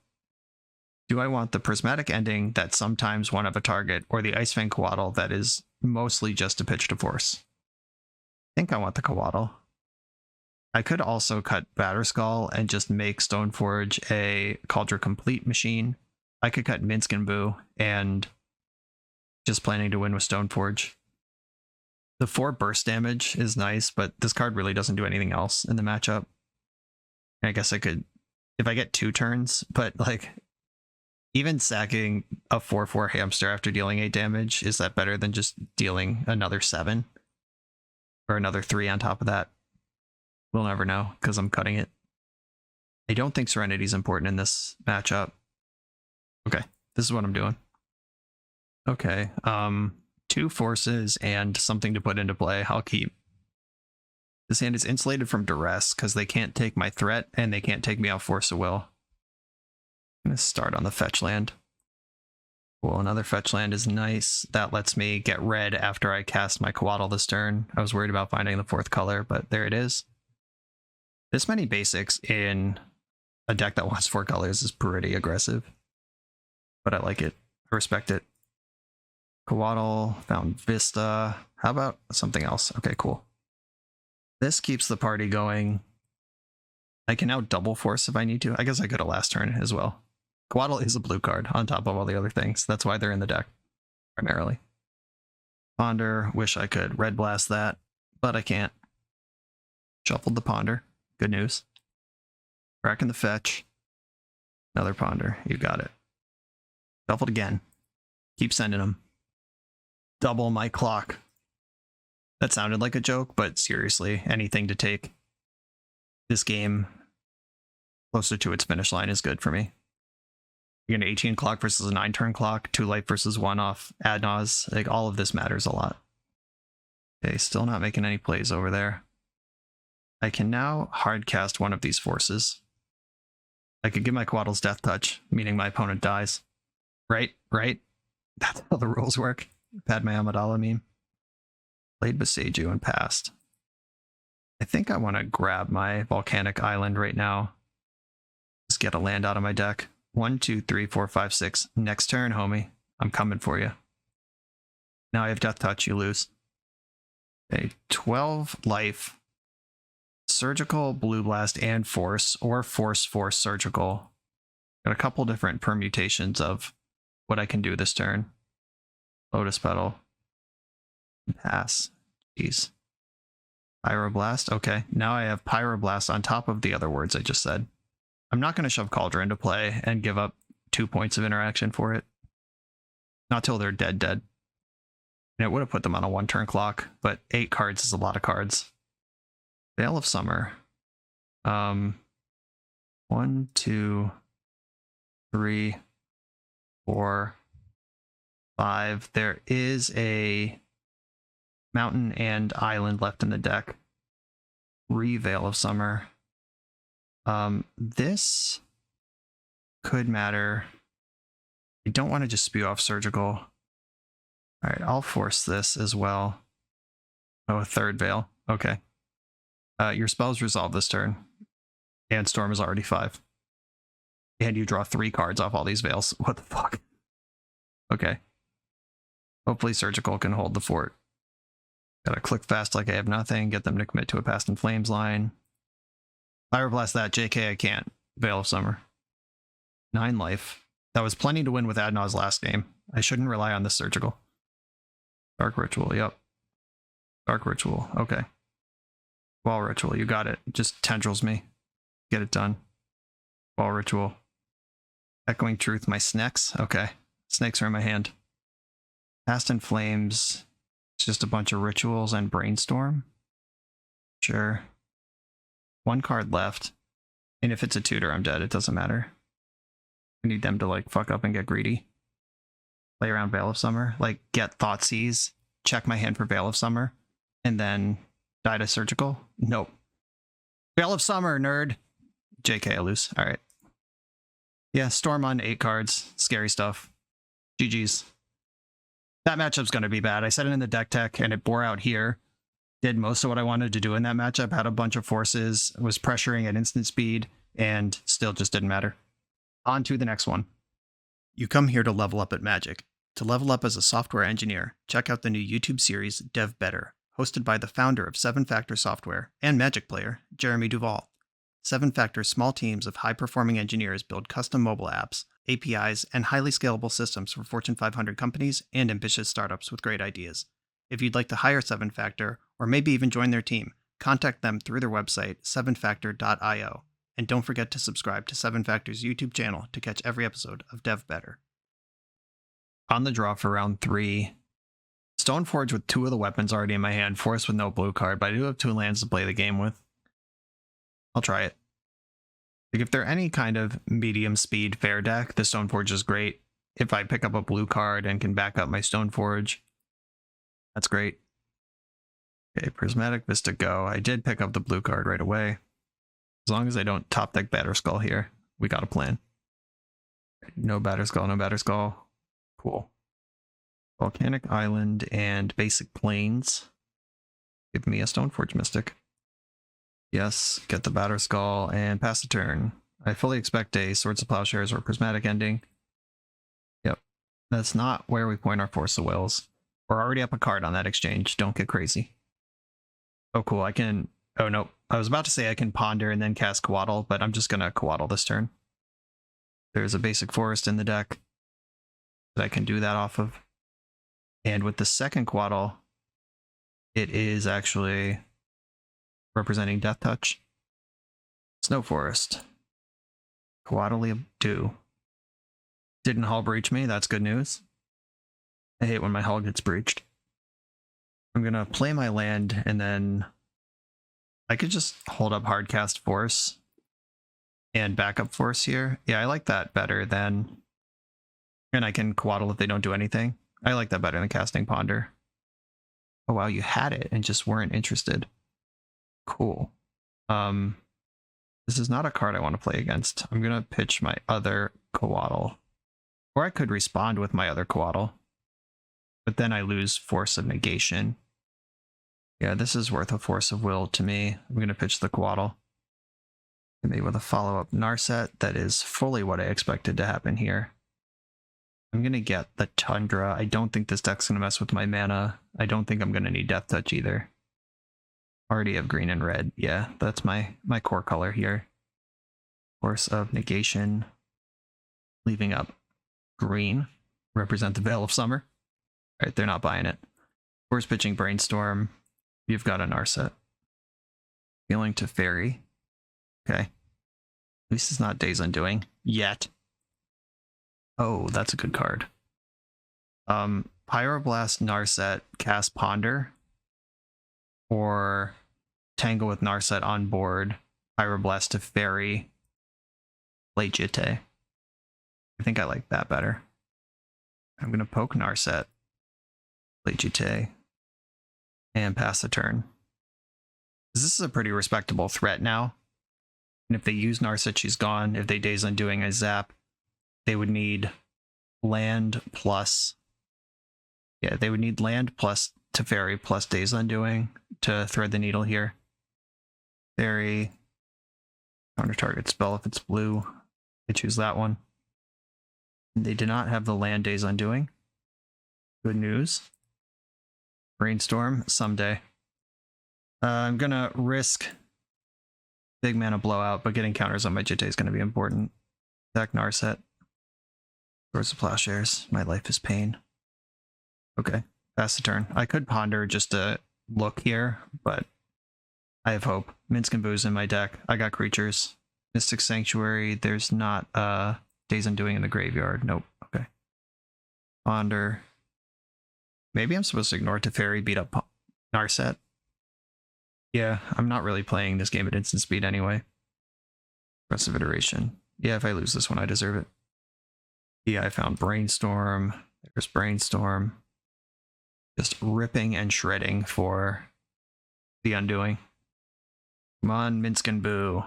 Do I want the Prismatic Ending that sometimes one of a target, or the Icefang Coatl that is mostly just a pitch to force? I think I want the Coatl. I could also cut Batterskull and just make Stoneforge a Cauldron Complete machine. I could cut Minsc and Boo and just planning to win with Stoneforge. The 4 burst damage is nice, but this card really doesn't do anything else in the matchup. I guess I could, if I get 2 turns, but like, even sacking a 4/4 Hamster after dealing 8 damage, is that better than just dealing another 7? Or another 3 on top of that? We'll never know, because I'm cutting it. I don't think Serenity is important in this matchup. Okay, this is what I'm doing. Okay, 2 forces and something to put into play. I'll keep. This hand is insulated from duress because they can't take my threat and they can't take me off Force of Will. I'm going to start on the fetch land. Cool, another fetch land is nice. That lets me get red after I cast my Coatl this turn. I was worried about finding the 4th color, but there it is. This many basics in a deck that wants 4 colors is pretty aggressive. But I like it. I respect it. Coatl, found Vista. How about something else? Okay, cool. This keeps the party going. I can now double force if I need to. I guess I could have last turn as well. Coatl is a blue card on top of all the other things. That's why they're in the deck, primarily. Ponder, wish I could Red Blast that, but I can't. Shuffled the Ponder. Good news. Cracking the fetch. Another Ponder. You got it. Shuffled again. Keep sending them. Double my clock. That sounded like a joke, but seriously, anything to take this game closer to its finish line is good for me. You're going to 18 clock versus a 9-turn clock, 2 life versus 1 off ad nauseam. Like, all of this matters a lot. Okay, still not making any plays over there. I can now hard cast one of these forces. I could give my Coatl's Death Touch, meaning my opponent dies. Right? That's how the rules work. Padme Amidala meme. Played Boseiju and passed. I think I want to grab my Volcanic Island right now. Just get a land out of my deck. 1, 2, 3, 4, 5, 6. Next turn, homie. I'm coming for you. Now I have Death Touch, you lose. Okay, 12 life. Surgical, Blue Blast, and Force, or Force, Surgical. Got a couple different permutations of what I can do this turn. Lotus Petal. Pass. Jeez. Pyroblast. Okay, now I have Pyroblast on top of the other words I just said. I'm not going to shove Cauldron into play and give up 2 points of interaction for it. Not till they're dead. And it would have put them on a 1-turn clock, but 8 cards is a lot of cards. Veil of Summer. 1, 2, 3, 4, 5. There is a mountain and island left in the deck. Veil of Summer. This could matter. I don't want to just spew off Surgical. Alright, I'll force this as well. Oh, a 3rd Veil. Okay. Your spells resolve this turn. And Storm is already 5. And you draw 3 cards off all these Veils. What the fuck? Okay. Hopefully Surgical can hold the fort. Gotta click fast like I have nothing. Get them to commit to a Past in Flames line. Pyroblast that. JK, I can't. Veil of Summer. 9 life. That was plenty to win with Adnaw's last game. I shouldn't rely on this surgical. Dark Ritual, yep. Dark Ritual, okay. Wall Ritual, you got it. Just tendrils me. Get it done. Wall Ritual. Echoing Truth, my snakes. Okay. Snakes are in my hand. Past in Flames. It's just a bunch of rituals and Brainstorm. Sure. One card left. And if it's a tutor, I'm dead. It doesn't matter. I need them to like fuck up and get greedy. Play around Veil of Summer. Like get Thoughtseize. Check my hand for Veil of Summer. And then die to Surgical. Nope. Veil of Summer, nerd. JK, I lose. Alright. Yeah, Storm on 8 cards. Scary stuff. GG's. That matchup's going to be bad. I set it in the deck tech and it bore out here. Did most of what I wanted to do in that matchup. Had a bunch of forces. Was pressuring at instant speed. And still just didn't matter. On to the next one. You come here to level up at Magic. To level up as a software engineer, check out the new YouTube series Dev Better, hosted by the founder of 7-Factor Software and Magic player, Jeremy Duvall. 7-Factor's small teams of high-performing engineers build custom mobile apps, APIs, and highly scalable systems for Fortune 500 companies and ambitious startups with great ideas. If you'd like to hire 7-Factor, or maybe even join their team, contact them through their website, 7factor.io. And don't forget to subscribe to 7-Factor's YouTube channel to catch every episode of Dev Better. On the draw for round 3, Stoneforge with 2 of the weapons already in my hand, Force with no blue card, but I do have 2 lands to play the game with. I'll try it. Like if they're any kind of medium speed fair deck, the Stoneforge is great. If I pick up a blue card and can back up my Stoneforge, that's great. Okay, Prismatic Vista go. I did pick up the blue card right away. As long as I don't top deck Batterskull here, we got a plan. No Batterskull, no Batterskull. Cool. Volcanic Island and Basic Plains. Give me a Stoneforge Mystic. Yes, get the Batterskull and pass the turn. I fully expect a Swords of Plowshares or Prismatic ending. Yep. That's not where we point our Force of Wills. We're already up a card on that exchange. Don't get crazy. Oh, cool. I can... Oh, nope. I was about to say I can Ponder and then cast Coatl, but I'm just going to Coatl this turn. There's a basic forest in the deck that I can do that off of. And with the second Coatl, it is actually representing Death Touch. Snow Forest. Coatl do. Didn't hull breach me. That's good news. I hate when my hull gets breached. I'm going to play my land and then I could just hold up Hardcast Force and backup Force here. Yeah, I like that better than... And I can Coatl if they don't do anything. I like that better than casting Ponder. Oh wow, you had it and just weren't interested. Cool. This is not a card I want to play against. I'm going to pitch my other Coatl. Or I could respond with my other Coatl. But then I lose Force of Negation. Yeah, this is worth a Force of Will to me. I'm going to pitch the Coatl. Maybe with a follow-up Narset. That is fully what I expected to happen here. I'm going to get the Tundra. I don't think this deck's going to mess with my mana. I don't think I'm going to need Death Touch either. Already have green and red. Yeah, that's my core color here. Force of Negation. Leaving up green. Represent the Veil of Summer. Alright, they're not buying it. Force pitching Brainstorm. You've got a Narset. Feeling to Fairy. Okay. At least it's not Days Undoing. Yet. Oh, that's a good card. Pyroblast Narset, cast Ponder. Or Tangle with Narset on board. Pyroblast to Fairy. Play Jitte. I think I like that better. I'm going to poke Narset. Play Jitte. And pass the turn. This is a pretty respectable threat now. And if they use Narset, she's gone. If they Days Undoing, I zap. They would need land plus... Yeah, they would need land plus Teferi plus Days Undoing to thread the needle here. Fairy. Counter target spell if it's blue. I choose that one. They did not have the land Days Undoing. Good news. Brainstorm someday. I'm gonna risk big mana blowout, but getting counters on my Jitte is gonna be important. Deck Narset. Swords of Plowshares. My life is pain. Okay, pass the turn. I could ponder just to look here, but I have hope. Minsc and Boo's in my deck. I got creatures. Mystic Sanctuary. There's not Days Undoing in the graveyard. Nope. Okay. Ponder. Maybe I'm supposed to ignore Teferi, beat up Narset. Yeah, I'm not really playing this game at instant speed anyway. Progressive Iteration. Yeah, if I lose this one, I deserve it. Yeah, I found Brainstorm. There's Brainstorm. Just ripping and shredding for the Undoing. Come on, Minsc and Boo.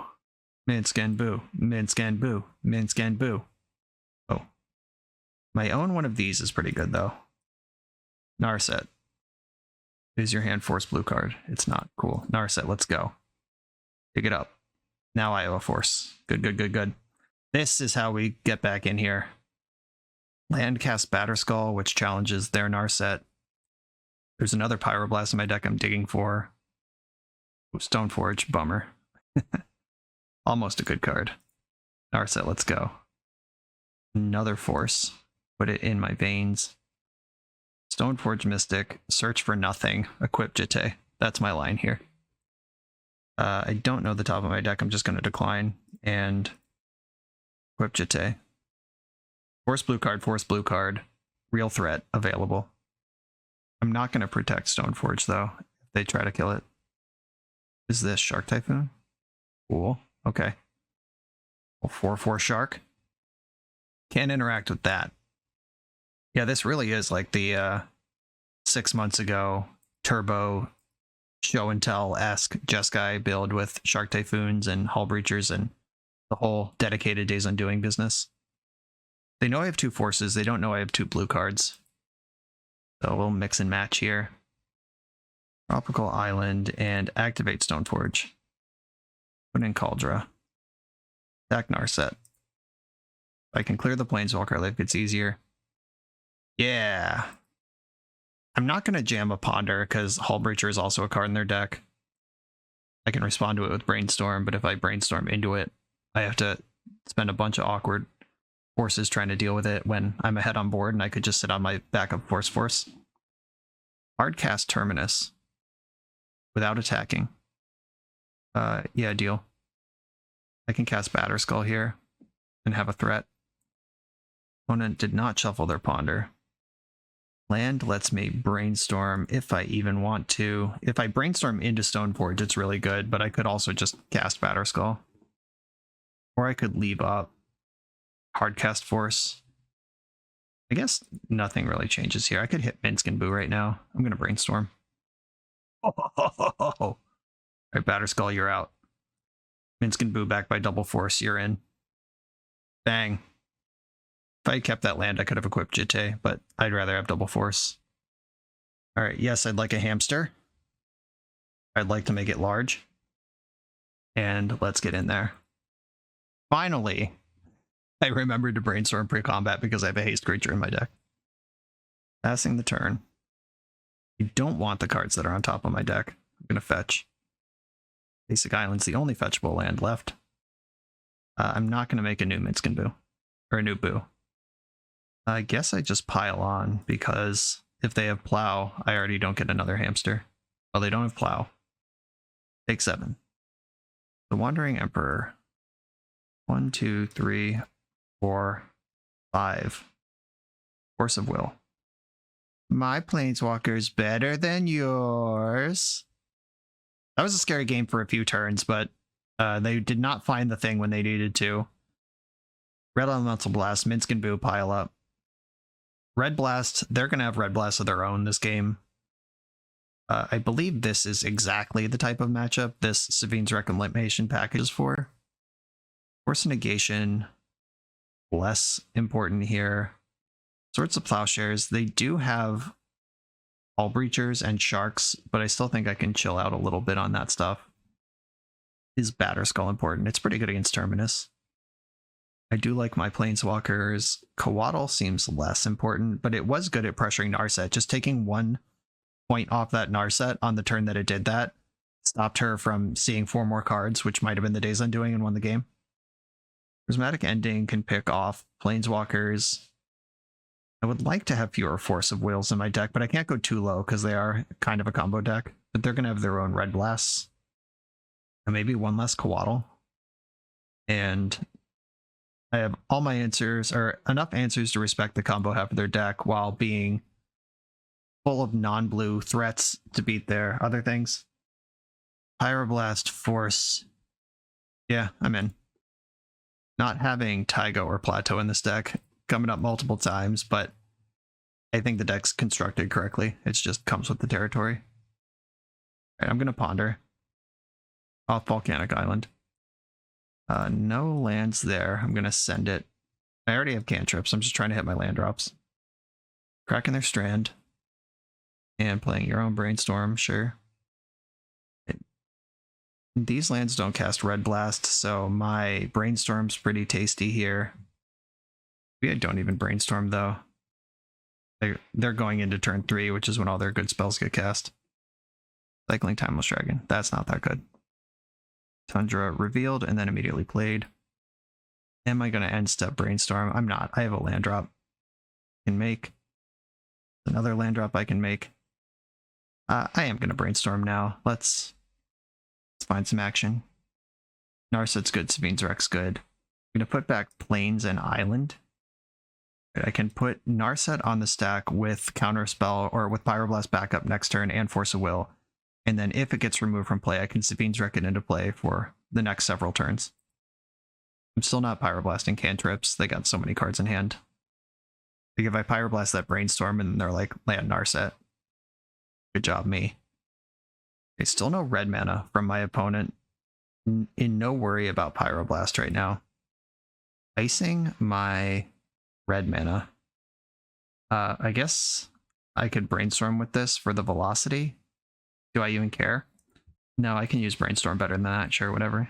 Minsc and Boo. Minsc and Boo. Minsc and Boo. Oh. My own one of these is pretty good, though. Narset. Is your hand force blue card? It's not. Cool. Narset, let's go. Pick it up. Now I have a force. Good, good, good, good. This is how we get back in here. Land cast Batterskull, which challenges their Narset. There's another Pyroblast in my deck I'm digging for. Stoneforge, bummer. Almost a good card. Narset, let's go. Another force. Put it in my veins. Stoneforge Mystic, search for nothing, equip Jitte. That's my line here. I don't know the top of my deck, I'm just going to decline and equip Jitte. Force blue card, real threat available. I'm not going to protect Stoneforge though, if they try to kill it. Is this Shark Typhoon? Cool, okay. Well, 4/4 Shark. Can't interact with that. Yeah, this really is like the 6 months ago turbo show and tell-esque Jeskai build with Shark Typhoons and Hull Breachers and the whole dedicated Days Undoing business. They know I have 2 forces, they don't know I have 2 blue cards. So we'll mix and match here. Tropical Island and activate Stoneforge. Put in Cauldra. Attack Narset. If I can clear the Planeswalker, life gets easier. Yeah. I'm not going to jam a Ponder because Hull Breacher is also a card in their deck. I can respond to it with Brainstorm, but if I Brainstorm into it, I have to spend a bunch of awkward forces trying to deal with it when I'm ahead on board and I could just sit on my backup force. Hardcast Terminus without attacking. Yeah, deal. I can cast Batterskull here and have a threat. Opponent did not shuffle their Ponder. Land lets me Brainstorm if I even want to. If I Brainstorm into Stoneforge, it's really good, but I could also just cast Batterskull. Or I could leave up Hardcast Force. I guess nothing really changes here. I could hit Minsc and Boo right now. I'm going to Brainstorm. All right, Batterskull, you're out. Minsc and Boo back by double force, you're in. Bang. If I had kept that land, I could have equipped Jitte, but I'd rather have double force. All right, yes, I'd like a hamster. I'd like to make it large. And let's get in there. Finally, I remembered to Brainstorm pre-combat because I have a haste creature in my deck. Passing the turn. You don't want the cards that are on top of my deck. I'm going to fetch. Basic Island's the only fetchable land left. I'm not going to make a new Minsc and Boo. Or a new Boo. I guess I just pile on, because if they have Plow, I already don't get another hamster. Well, they don't have Plow. Take 7. The Wandering Emperor. 1, 2, 3, 4, 5. Force of Will. My Planeswalker's better than yours. That was a scary game for a few turns, but they did not find the thing when they needed to. Red Elemental Blast, Minsc and Boo pile up. Red Blast, they're going to have Red Blast of their own this game. I believe this is exactly the type of matchup this Savine's Reclamation package is for. Force Negation, less important here. Swords of Plowshares, they do have Hull Breachers and Sharks, but I still think I can chill out a little bit on that stuff. Is Batterskull important? It's pretty good against Terminus. I do like my Planeswalkers. Coatl seems less important, but it was good at pressuring Narset. Just taking 1 point off that Narset on the turn that it did that stopped her from seeing 4 more cards, which might have been the Days Undoing and won the game. Prismatic Ending can pick off Planeswalkers. I would like to have fewer Force of Wills in my deck, but I can't go too low because they are kind of a combo deck. But they're going to have their own Red Blasts. And maybe one less Coatl. And I have all my answers, or enough answers to respect the combo half of their deck while being full of non-blue threats to beat their other things. Pyroblast, Force. Yeah, I'm in. Not having Taiga or Plateau in this deck coming up multiple times, but I think the deck's constructed correctly. It just comes with the territory. All right, I'm going to Ponder. Off Volcanic Island. No lands there. I'm going to send it. I already have cantrips. I'm just trying to hit my land drops. Cracking their Strand. And playing your own Brainstorm, sure. These lands don't cast Red Blast, so my Brainstorm's pretty tasty here. Maybe I don't even Brainstorm, though. They're going into turn 3, which is when all their good spells get cast. Cycling Timeless Dragon. That's not that good. Tundra revealed and then immediately played. Am I going to end step Brainstorm? I'm not. I have a land drop I can make. Another land drop I can make. I am going to Brainstorm now. Let's find some action. Narset's good. Sabine's Rex good. I'm going to put back Plains and Island. I can put Narset on the stack with Counterspell or with Pyroblast backup next turn and Force of Will. And then if it gets removed from play, I can Sabine's Wreck it into play for the next several turns. I'm still not Pyroblasting cantrips. They got so many cards in hand. Like if I Pyroblast that Brainstorm and they're like, land Narset. Good job, me. Okay, still no red mana from my opponent. In no worry about Pyroblast right now. Icing my red mana. I guess I could Brainstorm with this for the velocity. Do I even care? No, I can use Brainstorm better than that. Sure, whatever.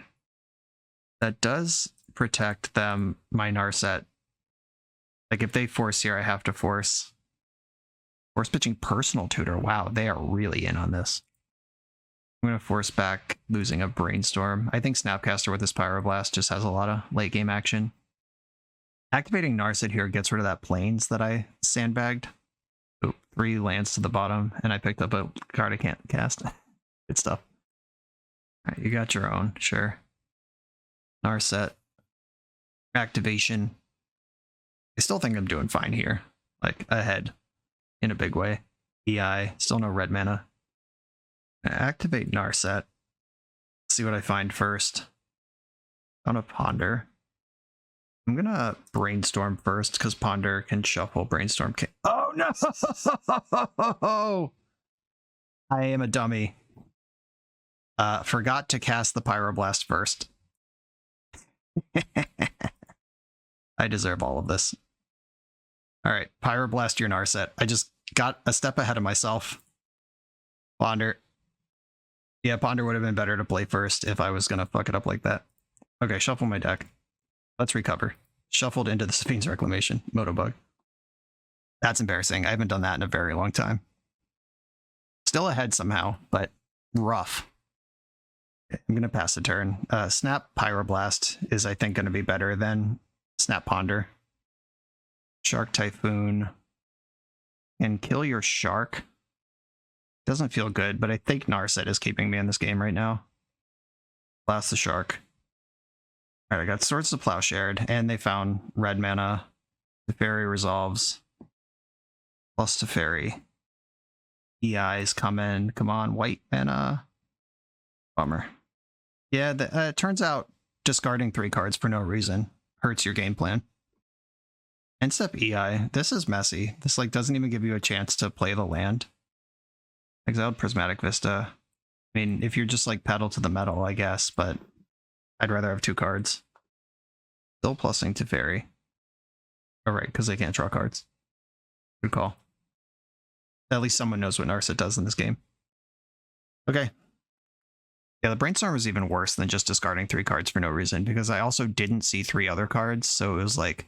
That does protect them, my Narset. Like if they force here, I have to force. Force pitching Personal Tutor. Wow, they are really in on this. I'm going to force back losing a Brainstorm. I think Snapcaster with his Pyroblast just has a lot of late game action. Activating Narset here gets rid of that Plains that I sandbagged. Oop, 3 lands to the bottom, and I picked up a card I can't cast. Good stuff. All right, you got your own, sure. Narset. Activation. I still think I'm doing fine here. Like, ahead. In a big way. EI, still no red mana. Activate Narset. See what I find first. On a Ponder. I'm gonna Brainstorm first, because Ponder can shuffle, Brainstorm can... Oh no! I am a dummy. Forgot to cast the Pyroblast first. I deserve all of this. Alright, Pyroblast your Narset. I just got a step ahead of myself. Ponder. Yeah, Ponder would have been better to play first if I was gonna fuck it up like that. Okay, shuffle my deck. Let's recover. Shuffled into the Sabine's Reclamation. Motobug. That's embarrassing. I haven't done that in a very long time. Still ahead somehow, but rough. Okay, I'm going to pass the turn. Snap Pyroblast is, I think, going to be better than Snap Ponder. Shark Typhoon. And kill your Shark. Doesn't feel good, but I think Narset is keeping me in this game right now. Blast the Shark. Alright, I got Swords to Plowshared, and they found red mana. Teferi resolves. Plus Teferi. EI's coming. Come on, white mana. Bummer. Yeah, it turns out discarding 3 cards for no reason hurts your game plan. End step EI. This is messy. This like doesn't even give you a chance to play the land. Exiled Prismatic Vista. I mean, if you're just like pedal to the metal, I guess, but I'd rather have 2 cards. Still plussing Teferi. Alright, because they can't draw cards. Good call. At least someone knows what Narset does in this game. Okay. Yeah, the Brainstorm was even worse than just discarding 3 cards for no reason, because I also didn't see 3 other cards, so it was like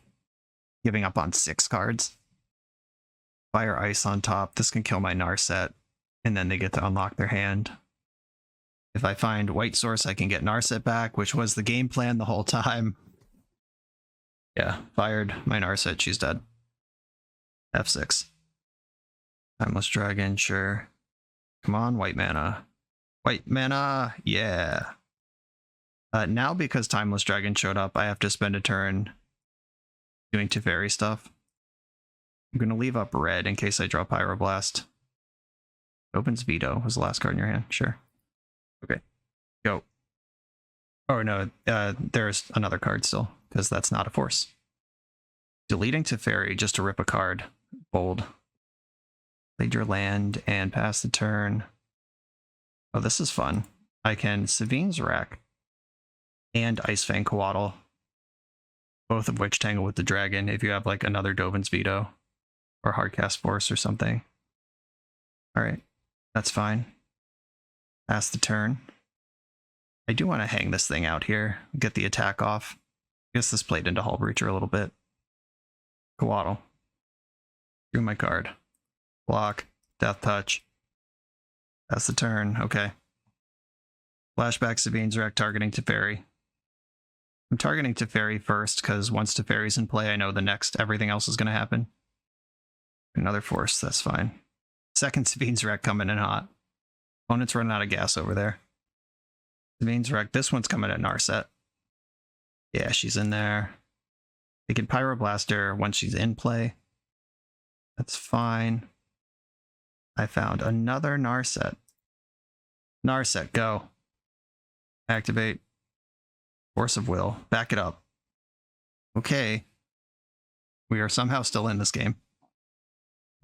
giving up on 6 cards. Fire Ice on top. This can kill my Narset, and then they get to unlock their hand. If I find White Source, I can get Narset back, which was the game plan the whole time. Yeah, fired my Narset. She's dead. F6. Timeless Dragon, sure. Come on, white mana. White mana, yeah. Now because Timeless Dragon showed up, I have to spend a turn doing Teferi stuff. I'm going to leave up red in case I draw Pyroblast. Opens Veto was the last card in your hand, sure. Okay, go. Oh no, there's another card still, because that's not a force. Deleting Teferi just to rip a card. Bold. Played your land and pass the turn. Oh, this is fun. I can Savine's Rack and Icefang Coatl, both of which tangle with the dragon if you have like another Dovin's Veto or Hardcast Force or something. Alright, that's fine. Pass the turn. I do want to hang this thing out here, get the attack off. I guess this played into Hull Breacher a little bit. Coatl. Drew my card. Block. Death Touch. Pass the turn. Okay. Flashback Savine's Rack targeting Teferi. I'm targeting Teferi first because once Teferi's in play, I know the next everything else is going to happen. Another force, that's fine. Second Savine's Rack coming in hot. Opponent's running out of gas over there. Savine's Rack, this one's coming at Narset. Yeah, she's in there. They can Pyroblast her once she's in play. That's fine. I found another Narset. Narset, go. Activate. Force of Will. Back it up. Okay. We are somehow still in this game.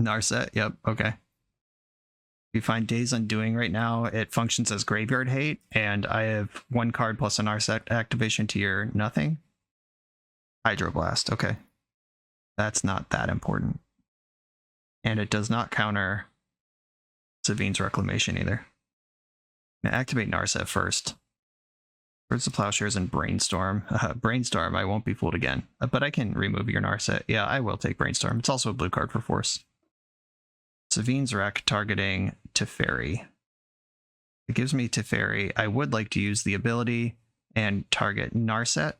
Narset, yep, okay. We find Days Undoing right now. It functions as Graveyard Hate, and I have one card plus a Narset activation to your nothing. Hydroblast, okay. That's not that important. And it does not counter Savine's Reclamation either. Now activate Narset first. Birds of Plowshares and Brainstorm. Brainstorm, I won't be fooled again. But I can remove your Narset. Yeah, I will take Brainstorm. It's also a blue card for Force. Savine's Rack targeting Teferi. It gives me Teferi. I would like to use the ability and target Narset.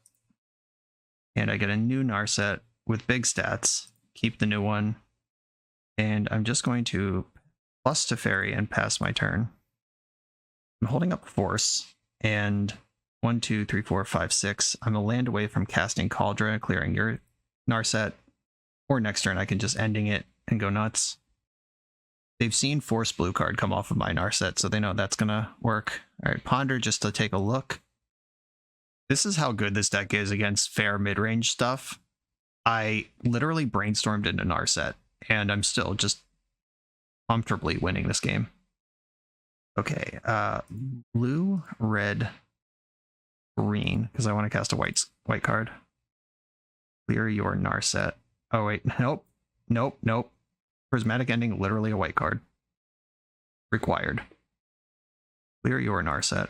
And I get a new Narset with big stats. Keep the new one. And I'm just going to plus Teferi and pass my turn. I'm holding up Force. And 1, 2, 3, 4, 5, 6. I'm a land away from casting Cauldron, clearing your Narset. Or next turn I can just ending it and go nuts. They've seen Force blue card come off of my Narset, so they know that's gonna work. Alright, Ponder just to take a look. This is how good this deck is against fair mid-range stuff. I literally brainstormed into Narset, and I'm still just comfortably winning this game. Okay, blue, red, green, because I want to cast a white card. Clear your Narset. Oh wait, nope. Prismatic Ending, literally a white card. Required. Clear your Narset.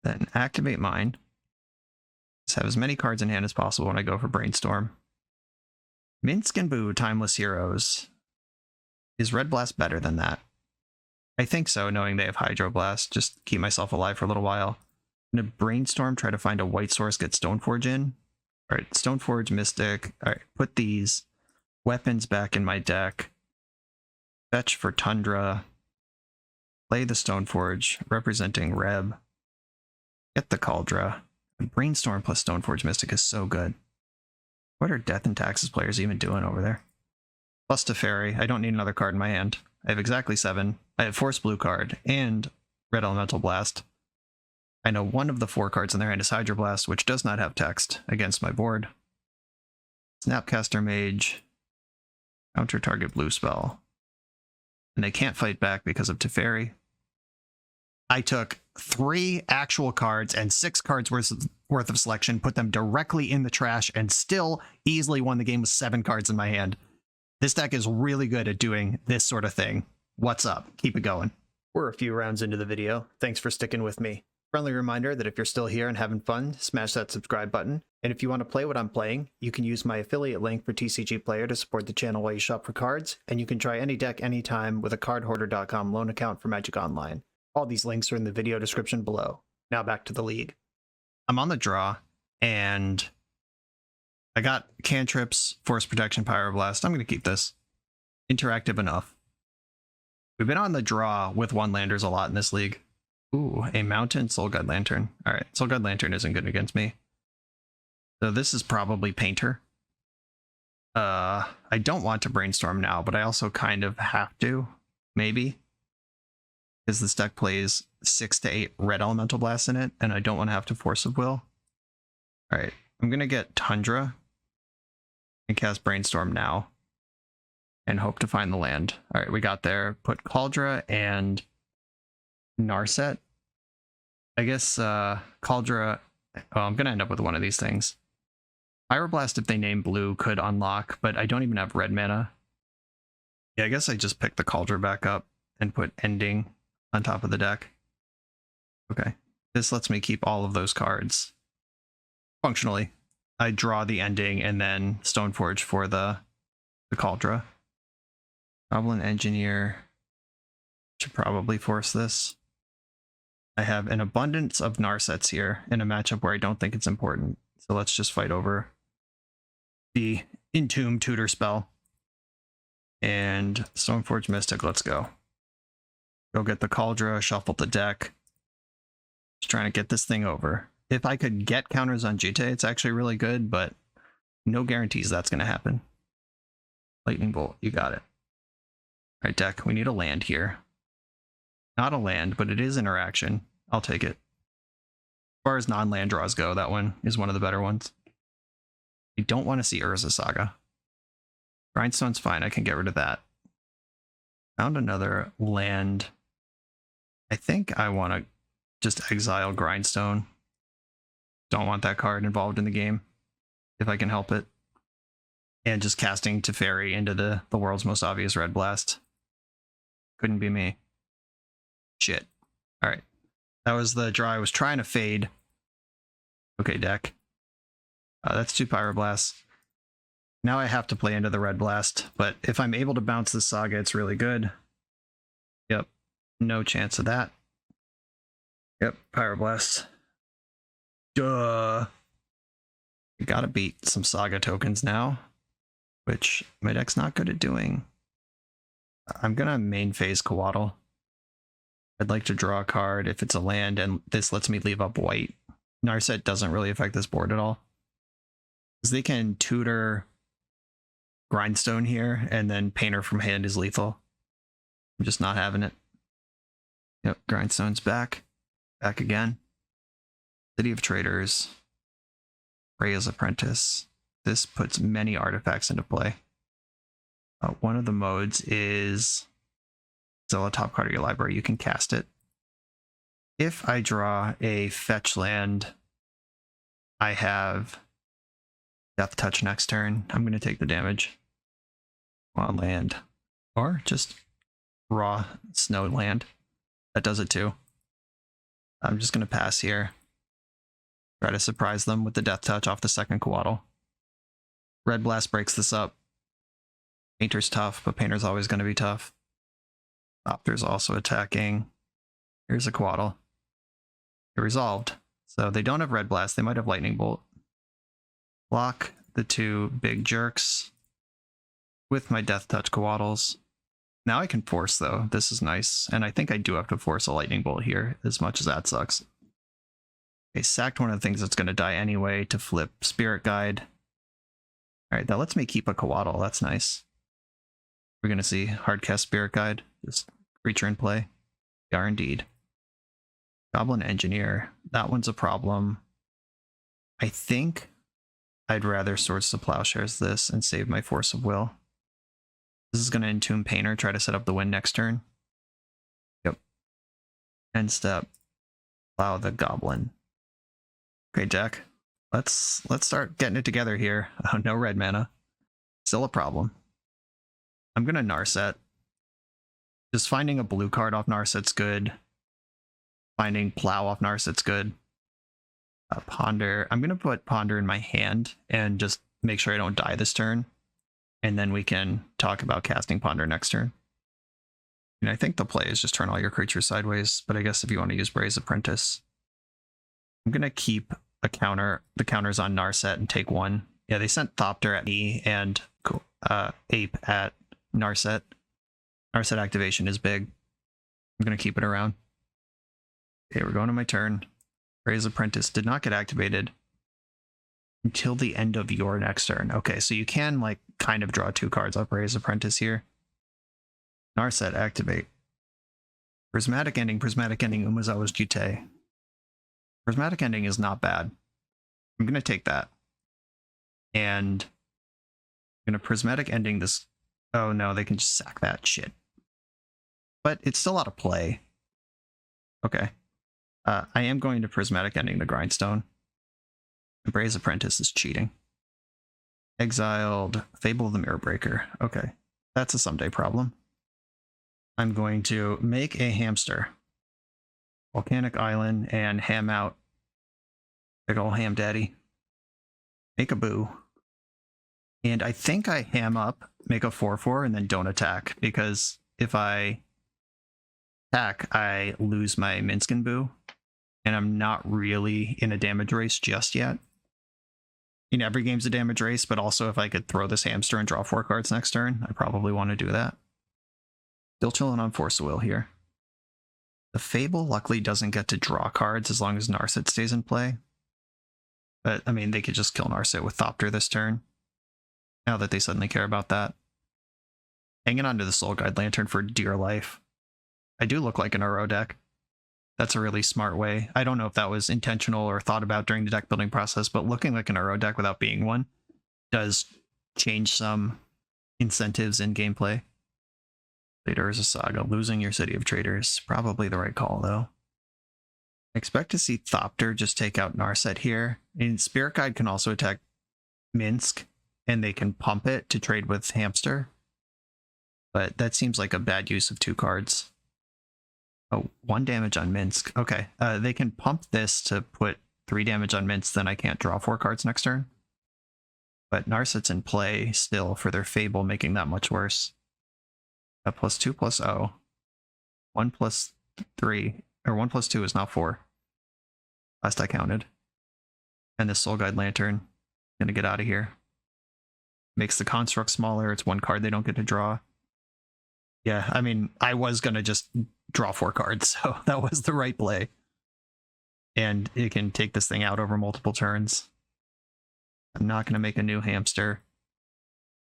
Then activate mine. Just have as many cards in hand as possible when I go for Brainstorm. Minsc and Boo, Timeless Heroes. Is Red Blast better than that? I think so, knowing they have Hydroblast. Just keep myself alive for a little while. I'm going to Brainstorm, try to find a white source, get Stoneforge in. Alright, Stoneforge, Mystic. Alright, put these weapons back in my deck. Fetch for Tundra. Play the Stoneforge, representing Reb. Get the Cauldron. Brainstorm plus Stoneforge Mystic is so good. What are Death and Taxes players even doing over there? Plus Teferi. I don't need another card in my hand. I have exactly 7. I have Force blue card and Red Elemental Blast. I know one of the 4 cards in their hand is Hydroblast, which does not have text against my board. Snapcaster Mage. Counter target blue spell. And they can't fight back because of Teferi. I took 3 actual cards and 6 cards worth of selection, put them directly in the trash, and still easily won the game with 7 cards in my hand. This deck is really good at doing this sort of thing. What's up? Keep it going. We're a few rounds into the video. Thanks for sticking with me. Friendly reminder that if you're still here and having fun, smash that subscribe button. And if you want to play what I'm playing, you can use my affiliate link for TCG Player to support the channel while you shop for cards, and you can try any deck anytime with a cardhoarder.com loan account for Magic Online. All these links are in the video description below. Now back to the league. I'm on the draw, and I got cantrips, force protection, pyroblast. I'm going to keep this. Interactive enough. We've been on the draw with one landers a lot in this league. Ooh, a mountain Soul Guide Lantern. All right, Soul Guide Lantern isn't good against me. So this is probably Painter. I don't want to brainstorm now, but I also kind of have to, maybe. Because this deck plays 6 to 8 red elemental blasts in it, and I don't want to have to force of will. Alright, I'm gonna get Tundra and cast Brainstorm now. And hope to find the land. Alright, we got there. Put Cauldra and Narset. I guess Cauldra. Oh, I'm gonna end up with one of these things. Pyroblast, if they name blue, could unlock, but I don't even have red mana. Yeah, I guess I just picked the Cauldra back up and put Ending on top of the deck. Okay, this lets me keep all of those cards. Functionally, I draw the Ending and then Stoneforge for the Cauldra. Goblin Engineer should probably force this. I have an abundance of Narsets here in a matchup where I don't think it's important. So let's just fight over the Entomb Tutor spell. And Stoneforge Mystic, let's go. Go get the Cauldra, shuffle the deck. Just trying to get this thing over. If I could get counters on Jite, it's actually really good, but no guarantees that's going to happen. Lightning Bolt, you got it. All right, deck, we need a land here. Not a land, but it is interaction. I'll take it. As far as non-land draws go, that one is one of the better ones. I don't want to see Urza Saga. Grindstone's fine, I can get rid of that. Found another land. I think I want to just exile Grindstone. Don't want that card involved in the game, if I can help it. And just casting Teferi into the world's most obvious red blast. Couldn't be me. Shit. Alright. That was the draw I was trying to fade. Okay, deck. That's 2 Pyroblasts. Now I have to play into the red blast, but if I'm able to bounce this Saga, it's really good. Yep. No chance of that. Yep, Pyroblast. Duh. We gotta beat some Saga tokens now, which my deck's not good at doing. I'm gonna main phase Coatl. I'd like to draw a card if it's a land, and this lets me leave up white. Narset doesn't really affect this board at all. Because they can tutor Grindstone here, and then Painter from hand is lethal. I'm just not having it. Yep, Grindstone's back. Back again. City of Traders. Rhea's Apprentice. This puts many artifacts into play. One of the modes is Zilla, top card of your library. You can cast it. If I draw a fetch land, I have Death Touch next turn. I'm going to take the damage on land. Or just raw snow land. That does it too. I'm just going to pass here. Try to surprise them with the Death Touch off the second Coatl. Red Blast breaks this up. Painter's tough, but Painter's always going to be tough. Opter's also attacking. Here's a Coatl. It resolved. So they don't have Red Blast. They might have Lightning Bolt. Block the 2 big jerks with my Death Touch Coatls. Now I can force, though. This is nice. And I think I do have to force a Lightning Bolt here, as much as that sucks. Okay, sacked one of the things that's going to die anyway to flip Spirit Guide. Alright, that lets me keep a Coatl. That's nice. We're going to see hardcast Spirit Guide. Just creature in play. We are indeed. Goblin Engineer. That one's a problem. I think I'd rather Swords to Plowshares this and save my Force of Will. This is going to Entomb Painter, try to set up the win next turn. Yep. End step. Plow the Goblin. Okay, Jack. Let's start getting it together here. Oh, no red mana. Still a problem. I'm going to Narset. Just finding a blue card off Narset's good. Finding Plow off Narset's good. Ponder. I'm going to put Ponder in my hand and just make sure I don't die this turn. And then we can talk about casting Ponder next turn. And I think the play is just turn all your creatures sideways, but I guess if you want to use Rhea's Apprentice. I'm going to keep the counters on Narset and take 1 Yeah, they sent Thopter at me and Ape at Narset. Narset activation is big. I'm going to keep it around. Okay, we're going to my turn. Ray's Apprentice did not get activated until the end of your next turn. Okay, so you can, like, kind of draw 2 cards off Ray's Apprentice here. Narset, activate. Prismatic Ending, Umezawa's Jutei. Prismatic Ending is not bad. I'm going to take that. And I'm going to Prismatic Ending this. Oh no, they can just sack that shit. But it's still out of play. Okay. I am going to Prismatic Ending the Grindstone. Bray's Apprentice is cheating. Exiled Fable of the Mirror Breaker. Okay. That's a someday problem. I'm going to make a Hamster. Volcanic Island and ham out. Big ol' ham daddy. Make a Boo. And I think I ham up, make a 4/4, and then don't attack. Because if I attack, I lose my Minsc and Boo. And I'm not really in a damage race just yet. Every game's a damage race, but also if I could throw this Hamster and draw 4 cards next turn, I probably want to do that. Still chilling on Force of Will here. The Fable luckily doesn't get to draw cards as long as Narset stays in play. But, I mean, they could just kill Narset with Thopter this turn. Now that they suddenly care about that. Hanging on to the Soul Guide Lantern for dear life. I do look like an Uro deck. That's a really smart way. I don't know if that was intentional or thought about during the deck building process, but looking like an Uro deck without being one does change some incentives in gameplay. Later is a Saga. Losing your City of Traders. Probably the right call, though. I expect to see Thopter just take out Narset here. And Spirit Guide can also attack Minsc, and they can pump it to trade with Hamster. But that seems like a bad use of 2 cards. Oh, 1 damage on Minsc. Okay, they can pump this to put 3 damage on Minsc, then I can't draw 4 cards next turn. But Narset's in play still for their Fable, making that much worse. +2/+0. 1+3, or 1+2 is now 4. Last I counted. And this Soul Guide Lantern, gonna get out of here. Makes the construct smaller, it's 1 card they don't get to draw. Yeah, I mean, I was gonna just draw 4 cards, so that was the right play. And it can take this thing out over multiple turns. I'm not gonna make a new Hamster.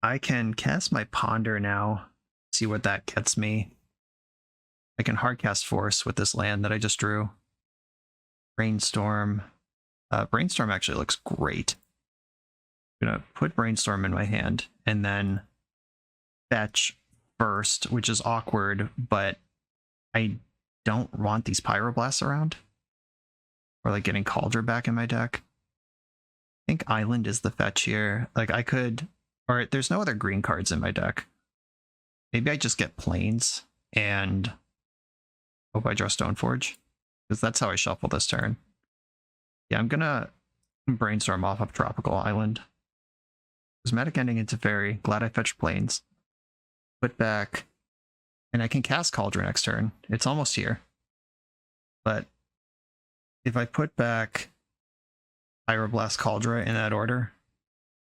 I can cast my Ponder now, see what that gets me. I can hardcast Force with this land that I just drew. Brainstorm. Brainstorm actually looks great. I'm gonna put Brainstorm in my hand and then fetch first, which is awkward, but I don't want these Pyroblasts around. Or like getting Cauldron back in my deck. I think Island is the fetch here. Like I could, or there's no other green cards in my deck. Maybe I just get Plains and hope I draw Stoneforge. Because that's how I shuffle this turn. Yeah, I'm gonna Brainstorm off of Tropical Island. Prismatic Ending into Fairy. Glad I fetched Plains. Put back, and I can cast Cauldron next turn. It's almost here. But if I put back Pyroblast Cauldron in that order,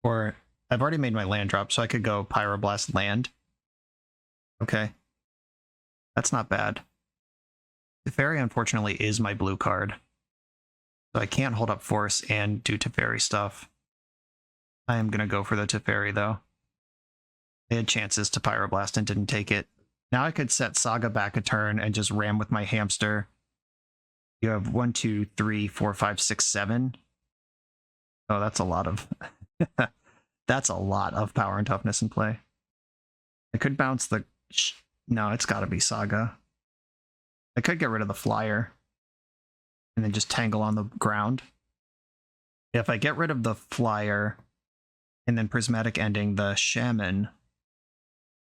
or I've already made my land drop, so I could go Pyroblast land. Okay. That's not bad. Teferi, unfortunately, is my blue card. So I can't hold up Force and do Teferi stuff. I am going to go for the Teferi, though. They had chances to Pyroblast and didn't take it. Now I could set Saga back a turn and just ram with my Hamster. You have 1, 2, 3, 4, 5, 6, 7. Oh, that's a lot of... that's a lot of power and toughness in play. I could bounce the... No, it's got to be Saga. I could get rid of the Flyer and then just tangle on the ground. If I get rid of the Flyer and then Prismatic Ending the Shaman,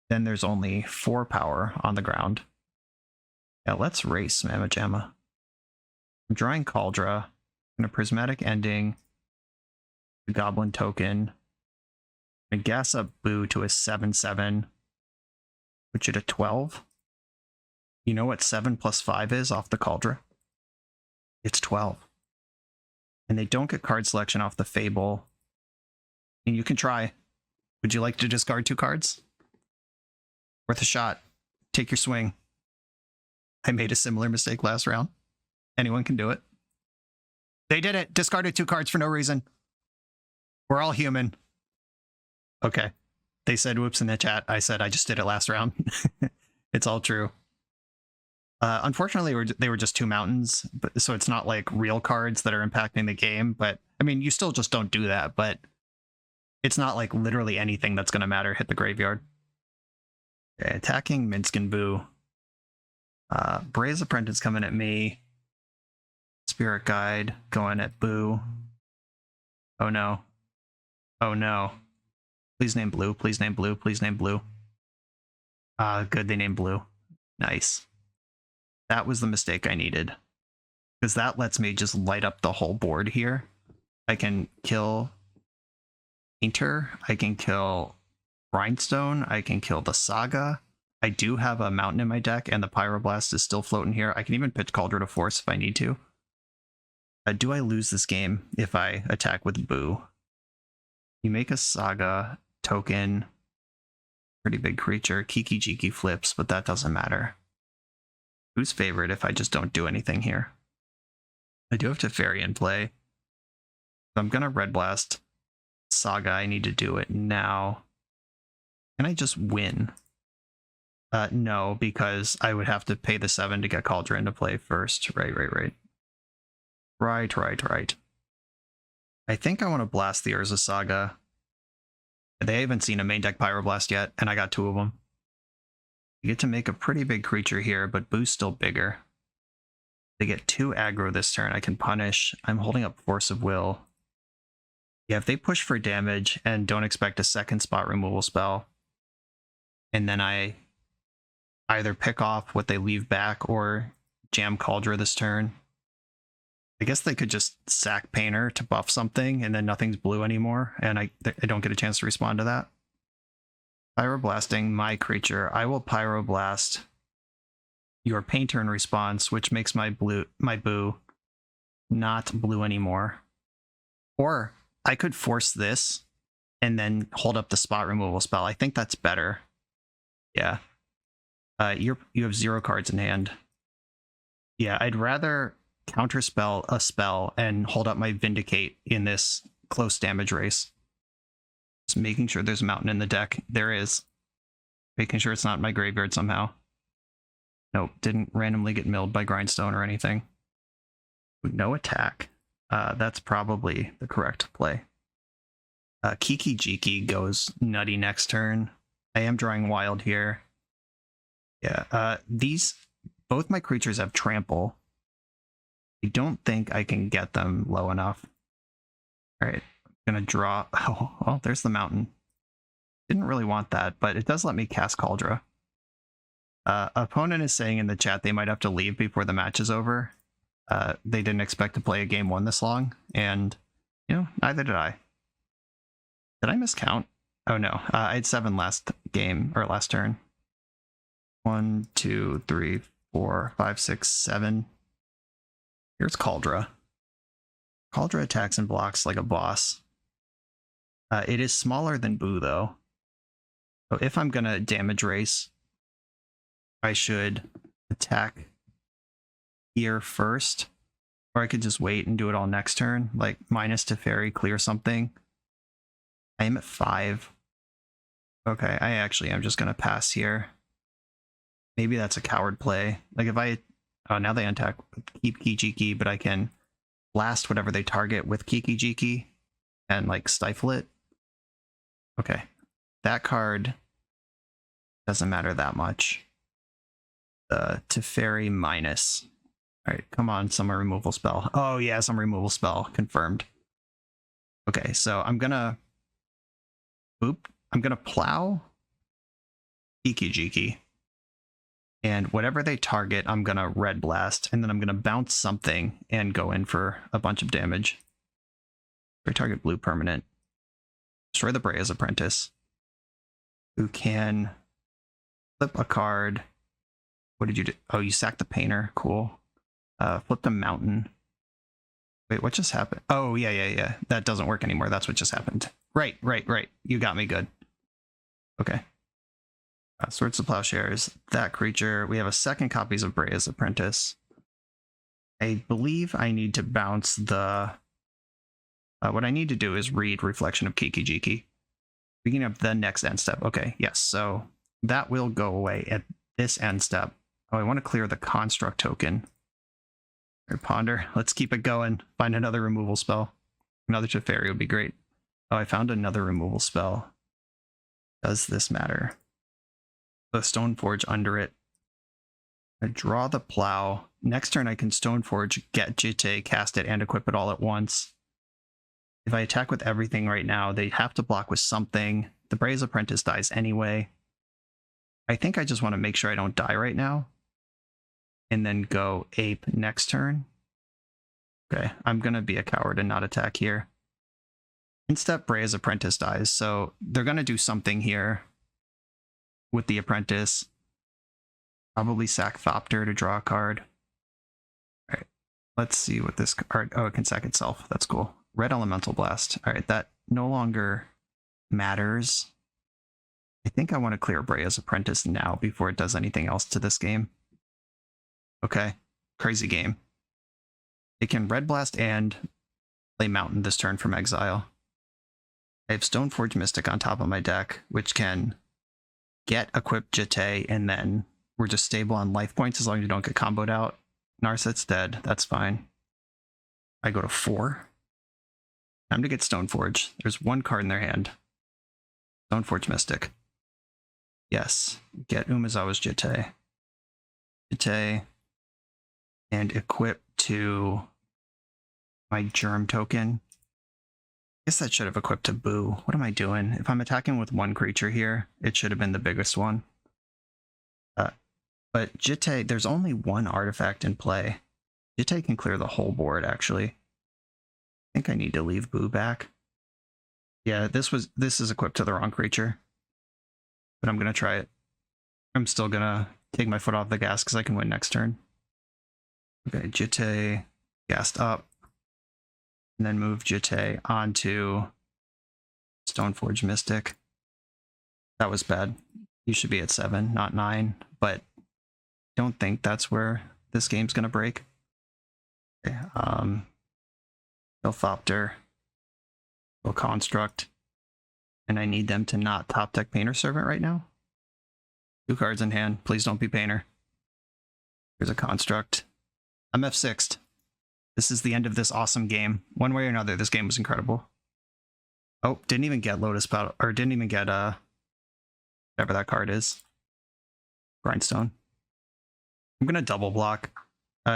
then there's only 4 power on the ground. Yeah, let's race Mamma Jamma. I'm drawing Cauldron, and a Prismatic Ending, the Goblin Token, and gas up Boo to a 7/7, which at a 12. You know what 7 + 5 is off the Cauldron? It's 12. And they don't get card selection off the Fable. And you can try. Would you like to discard 2 cards? Worth a shot. Take your swing. I made a similar mistake last round. Anyone can do it. They did it. Discarded 2 cards for no reason. We're all human. Okay. They said whoops in the chat. I said I just did it last round. It's all true. Unfortunately, they were just 2 mountains, but so it's not like real cards that are impacting the game. But I mean, you still just don't do that. But it's not like literally anything that's going to matter hit the graveyard. Okay, attacking Minsc and Boo. Bray's Apprentice coming at me. Spirit Guide going at Boo. Oh no. Oh no. Please name Blue. Please name Blue. Please name Blue. Good, they named Blue. Nice. That was the mistake I needed. Because that lets me just light up the whole board here. I can kill Painter. I can kill Grindstone. I can kill the Saga. I do have a Mountain in my deck, and the Pyroblast is still floating here. I can even pitch Cauldron of Force if I need to. Do I lose this game if I attack with Boo? You make a Saga token. Pretty big creature. Kiki Jiki flips, but that doesn't matter. Who's favorite if I just don't do anything here? I do have Teferi in play. So I'm going to Red Blast Saga. I need to do it now. Can I just win? No, because I would have to pay the 7 to get Cauldron into play first. Right. I think I want to blast the Urza Saga. They haven't seen a main deck Pyroblast yet, and I got 2 of them. You get to make a pretty big creature here, but Boo's still bigger. They get 2 aggro this turn. I can punish. I'm holding up Force of Will. Yeah, if they push for damage and don't expect a second spot removal spell, and then I either pick off what they leave back or jam Cauldron this turn. I guess they could just sack Painter to buff something, and then nothing's blue anymore, and I don't get a chance to respond to that. Pyroblasting my creature. I will Pyroblast your Painter in response, which makes my Boo not blue anymore. Or I could force this and then hold up the spot removal spell. I think that's better. Yeah. You have 0 cards in hand. Yeah, I'd rather counterspell a spell and hold up my Vindicate in this close damage race. Just making sure there's a Mountain in the deck. There is. Making sure it's not in my graveyard somehow. Nope, didn't randomly get milled by Grindstone or anything. No attack. That's probably the correct play. Kiki Jiki goes nutty next turn. I am drawing wild here. Yeah, both my creatures have trample. I don't think I can get them low enough. All right, I'm gonna draw. Oh, well, there's the Mountain. Didn't really want that, but it does let me cast Cauldron. Opponent is saying in the chat they might have to leave before the match is over. They didn't expect to play a game 1 this long, and neither did I. Did I miscount? Oh no, I had 7 last game or last turn. 1, 2, 3, 4, 5, 6, 7. Here's Cauldron. Cauldron attacks and blocks like a boss. It is smaller than Boo though. So if I'm gonna damage race, I should attack here first, or I could just wait and do it all next turn, like minus Teferi, clear something. I am at 5. Okay, I actually am just gonna pass here. Maybe that's a coward play. Like if I, oh, now they untap, keep Kijiki, but I can blast whatever they target with Kiki Jiki and like stifle it. Okay, that card doesn't matter that much. Teferi minus. All right, come on, some removal spell. Oh yeah, some removal spell confirmed. Okay, so I'm gonna plow Kiki Jiki. And whatever they target, I'm going to Red Blast, and then I'm going to bounce something and go in for a bunch of damage. They target blue permanent. Destroy the Bray's Apprentice, who can flip a card. What did you do? Oh, you sacked the Painter. Cool. Flip the Mountain. Wait, what just happened? Oh, yeah. That doesn't work anymore. That's what just happened. right. You got me good. Okay. Swords to Plowshares. That creature. We have a second copies of Brea's Apprentice. I believe I need to bounce the... what I need to do is read Reflection of Kiki Jiki. Beginning of the next end step. Okay, yes. So that will go away at this end step. Oh, I want to clear the Construct token. Or Ponder. Let's keep it going. Find another removal spell. Another Teferi would be great. Oh, I found another removal spell. Does this matter? The Stoneforge under it. I draw the Plow. Next turn I can Stoneforge, get Jitte, cast it, and equip it all at once. If I attack with everything right now, they have to block with something. The Brea's Apprentice dies anyway. I think I just want to make sure I don't die right now. And then go Ape next turn. Okay, I'm going to be a coward and not attack here. Instep Brea's Apprentice dies, so they're going to do something here with the Apprentice. Probably sack Thopter to draw a card. All right, let's see what this card... Oh, it can sack itself. That's cool. Red Elemental Blast. All right, that no longer matters. I think I want to clear Brea's Apprentice now before it does anything else to this game. Okay, crazy game. It can Red Blast and play Mountain this turn from exile. I have Stoneforge Mystic on top of my deck, which can get equipped Jitte, and then we're just stable on life points as long as you don't get comboed out. Narset's dead, that's fine. I go to 4. Time to get Stoneforge. There's one card in their hand. Stoneforge Mystic. Yes, get Umezawa's Jitte. Jitte. And equip to my Germ token. I guess that should have equipped to Boo. What am I doing? If I'm attacking with one creature here, it should have been the biggest one. But Jitte, there's only one artifact in play. Jitte can clear the whole board, actually. I think I need to leave Boo back. Yeah, this is equipped to the wrong creature. But I'm going to try it. I'm still going to take my foot off the gas because I can win next turn. Okay, Jitte gassed up. And then move Jitte onto Stoneforge Mystic. That was bad. You should be at 7, not 9. But don't think that's where this game's going to break. Okay, Thopter. Will Construct. And I need them to not top deck Painter Servant right now. 2 cards in hand. Please don't be Painter. Here's a Construct. I'm F6'd. This is the end of this awesome game. One way or another, this game was incredible. Oh, didn't even get Lotus Battle, or didn't even get whatever that card is. Grindstone. I'm gonna double block.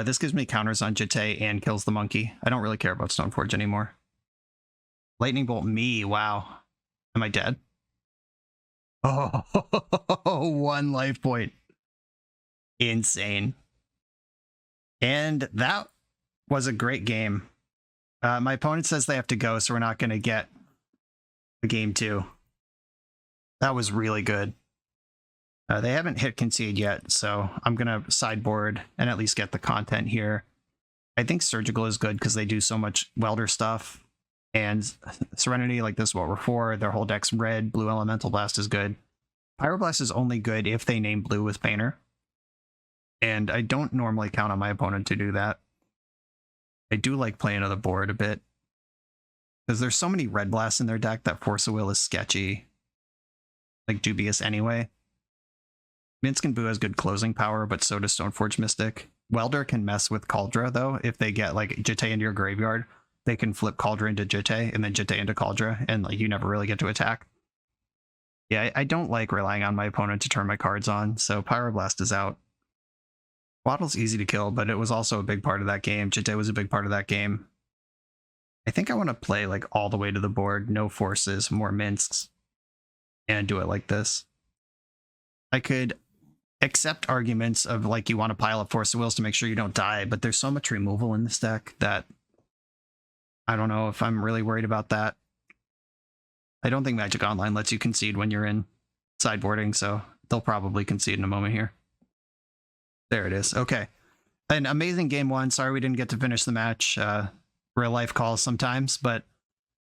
This gives me counters on Jitte and kills the monkey. I don't really care about Stoneforge anymore. Lightning Bolt me, wow. Am I dead? Oh, 1 life point. Insane. And that was a great game. My opponent says they have to go, so we're not going to get a game 2. That was really good. They haven't hit concede yet, so I'm going to sideboard and at least get the content here. I think Surgical is good because they do so much welder stuff. And Serenity, like this is what we're for. Their whole deck's red. Blue Elemental Blast is good. Pyroblast is only good if they name blue with Painter. And I don't normally count on my opponent to do that. I do like playing on the board a bit. Because there's so many red blasts in their deck that Force of Will is sketchy. Like dubious anyway. Minsc and Boo has good closing power, but so does Stoneforge Mystic. Welder can mess with Kaldra though. If they get like Jitte into your graveyard, they can flip Kaldra into Jitte and then Jitte into Kaldra, and like you never really get to attack. Yeah, I don't like relying on my opponent to turn my cards on, so Pyroblast is out. Waddle's easy to kill, but it was also a big part of that game. Jitte was a big part of that game. I think I want to play like all the way to the board, no forces, more Minscs, and do it like this. I could accept arguments of like you want to pile up Force of Wills to make sure you don't die, but there's so much removal in this deck that I don't know if I'm really worried about that. I don't think Magic Online lets you concede when you're in sideboarding, so they'll probably concede in a moment here. There it is. Okay. An amazing game 1. Sorry we didn't get to finish the match. Real life calls sometimes, but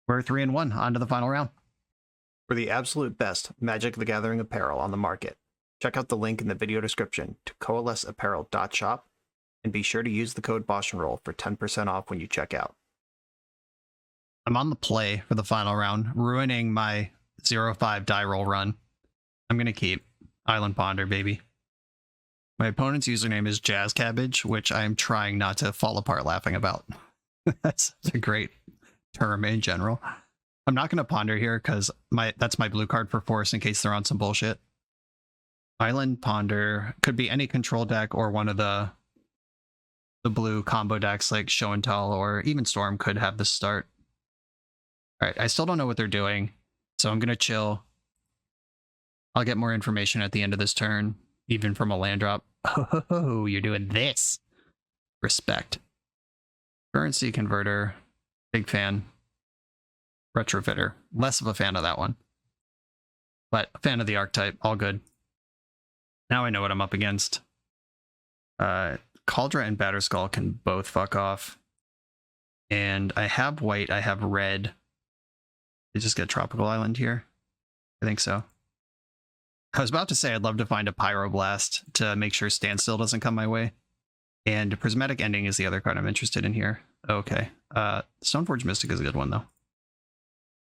We're 3-1, on to the final round. For the absolute best Magic the Gathering apparel on the market, check out the link in the video description to coalesceapparel.shop, and be sure to use the code BoshNRoll for 10% off when you check out. I'm on the play for the final round, ruining my 0-5 die roll run. I'm going to keep Island Ponder, baby. My opponent's username is Jazz Cabbage, which I am trying not to fall apart laughing about. That's a great term in general. I'm not going to ponder here because that's my blue card for force in case they're on some bullshit. Island Ponder could be any control deck or one of the blue combo decks like Show and Tell, or even Storm could have this start. All right, I still don't know what they're doing, so I'm going to chill. I'll get more information at the end of this turn, even from a land drop. Oh, you're doing this. Respect. Currency Converter, big fan. Retrofitter, less of a fan of that one. But a fan of the archetype, all good. Now I know what I'm up against. Cauldron and Batterskull can both fuck off. And I have white, I have red. Did I just get Tropical Island here? I think so. I was about to say I'd love to find a Pyroblast to make sure Standstill doesn't come my way. And Prismatic Ending is the other card I'm interested in here. Okay. Stoneforge Mystic is a good one, though.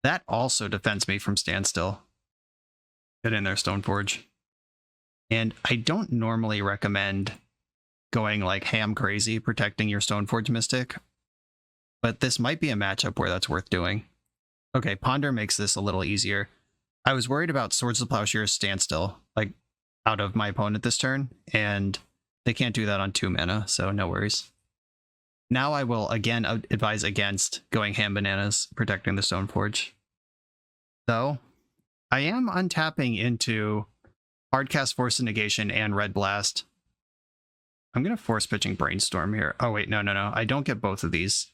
That also defends me from Standstill. Get in there, Stoneforge. And I don't normally recommend going like ham crazy protecting your Stoneforge Mystic, but this might be a matchup where that's worth doing. Okay, Ponder makes this a little easier. I was worried about Swords of Plowshare's Standstill, like, out of my opponent this turn, and they can't do that on 2 mana, so no worries. Now I will again advise against going ham bananas protecting the Stoneforge. So, I am untapping into Hardcast, Force of Negation, and Red Blast. I'm going to force pitching Brainstorm here. Oh wait, no. I don't get both of these.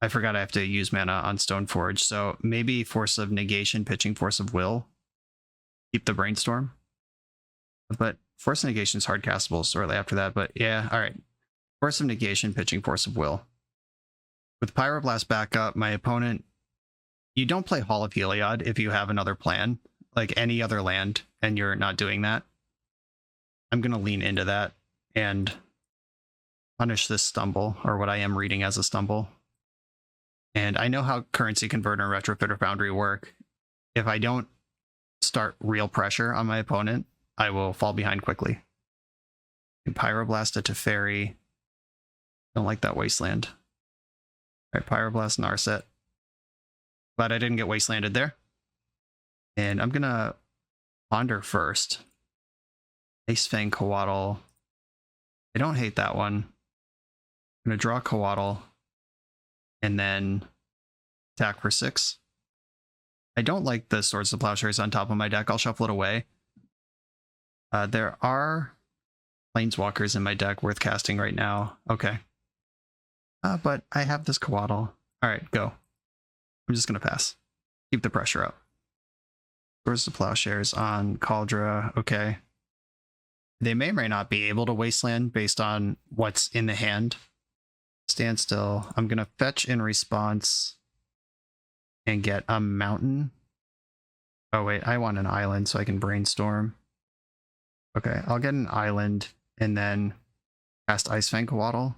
I forgot I have to use mana on Stoneforge, so maybe Force of Negation, pitching Force of Will. Keep the Brainstorm. But Force of Negation is hard castable shortly after that, but yeah, alright. Force of Negation, pitching Force of Will. With Pyroblast back up, my opponent... You don't play Hall of Heliod if you have another plan, like any other land, and you're not doing that. I'm going to lean into that and punish this stumble, or what I am reading as a stumble. And I know how Currency Converter and Retrofitter Foundry work. If I don't start real pressure on my opponent, I will fall behind quickly. And Pyroblast it to Fairy. Don't like that Wasteland. Alright, Pyroblast Narset. Glad I didn't get Wastelanded there. And I'm gonna Ponder first. Ace Fang Coatl. I don't hate that one. I'm gonna draw Coatl. And then attack for 6. I don't like the Swords of Plowshares on top of my deck. I'll shuffle it away. There are Planeswalkers in my deck worth casting right now. Okay. But I have this Coatl. Alright, go. I'm just going to pass. Keep the pressure up. Swords of Plowshares on Cauldron. Okay. They may or may not be able to Wasteland based on what's in the hand. Stand still. I'm going to fetch in response and get a mountain. Oh, wait. I want an island so I can Brainstorm. Okay. I'll get an island and then cast Ice Fang Coatl.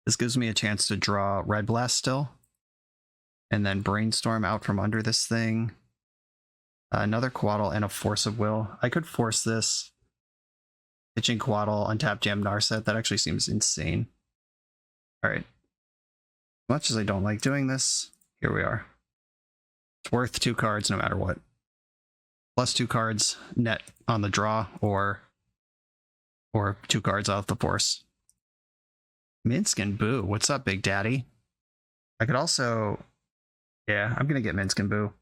This gives me a chance to draw Red Blast still. And then Brainstorm out from under this thing. Another Coatl and a Force of Will. I could force this. Pitching Coatl, untap Jam Narset. That actually seems insane. Alright. As much as I don't like doing this, here we are. It's worth 2 cards no matter what. Plus 2 cards net on the draw, or 2 cards off the force. Minsc and Boo. What's up, Big Daddy? I could also... Yeah, I'm going to get Minsc and Boo.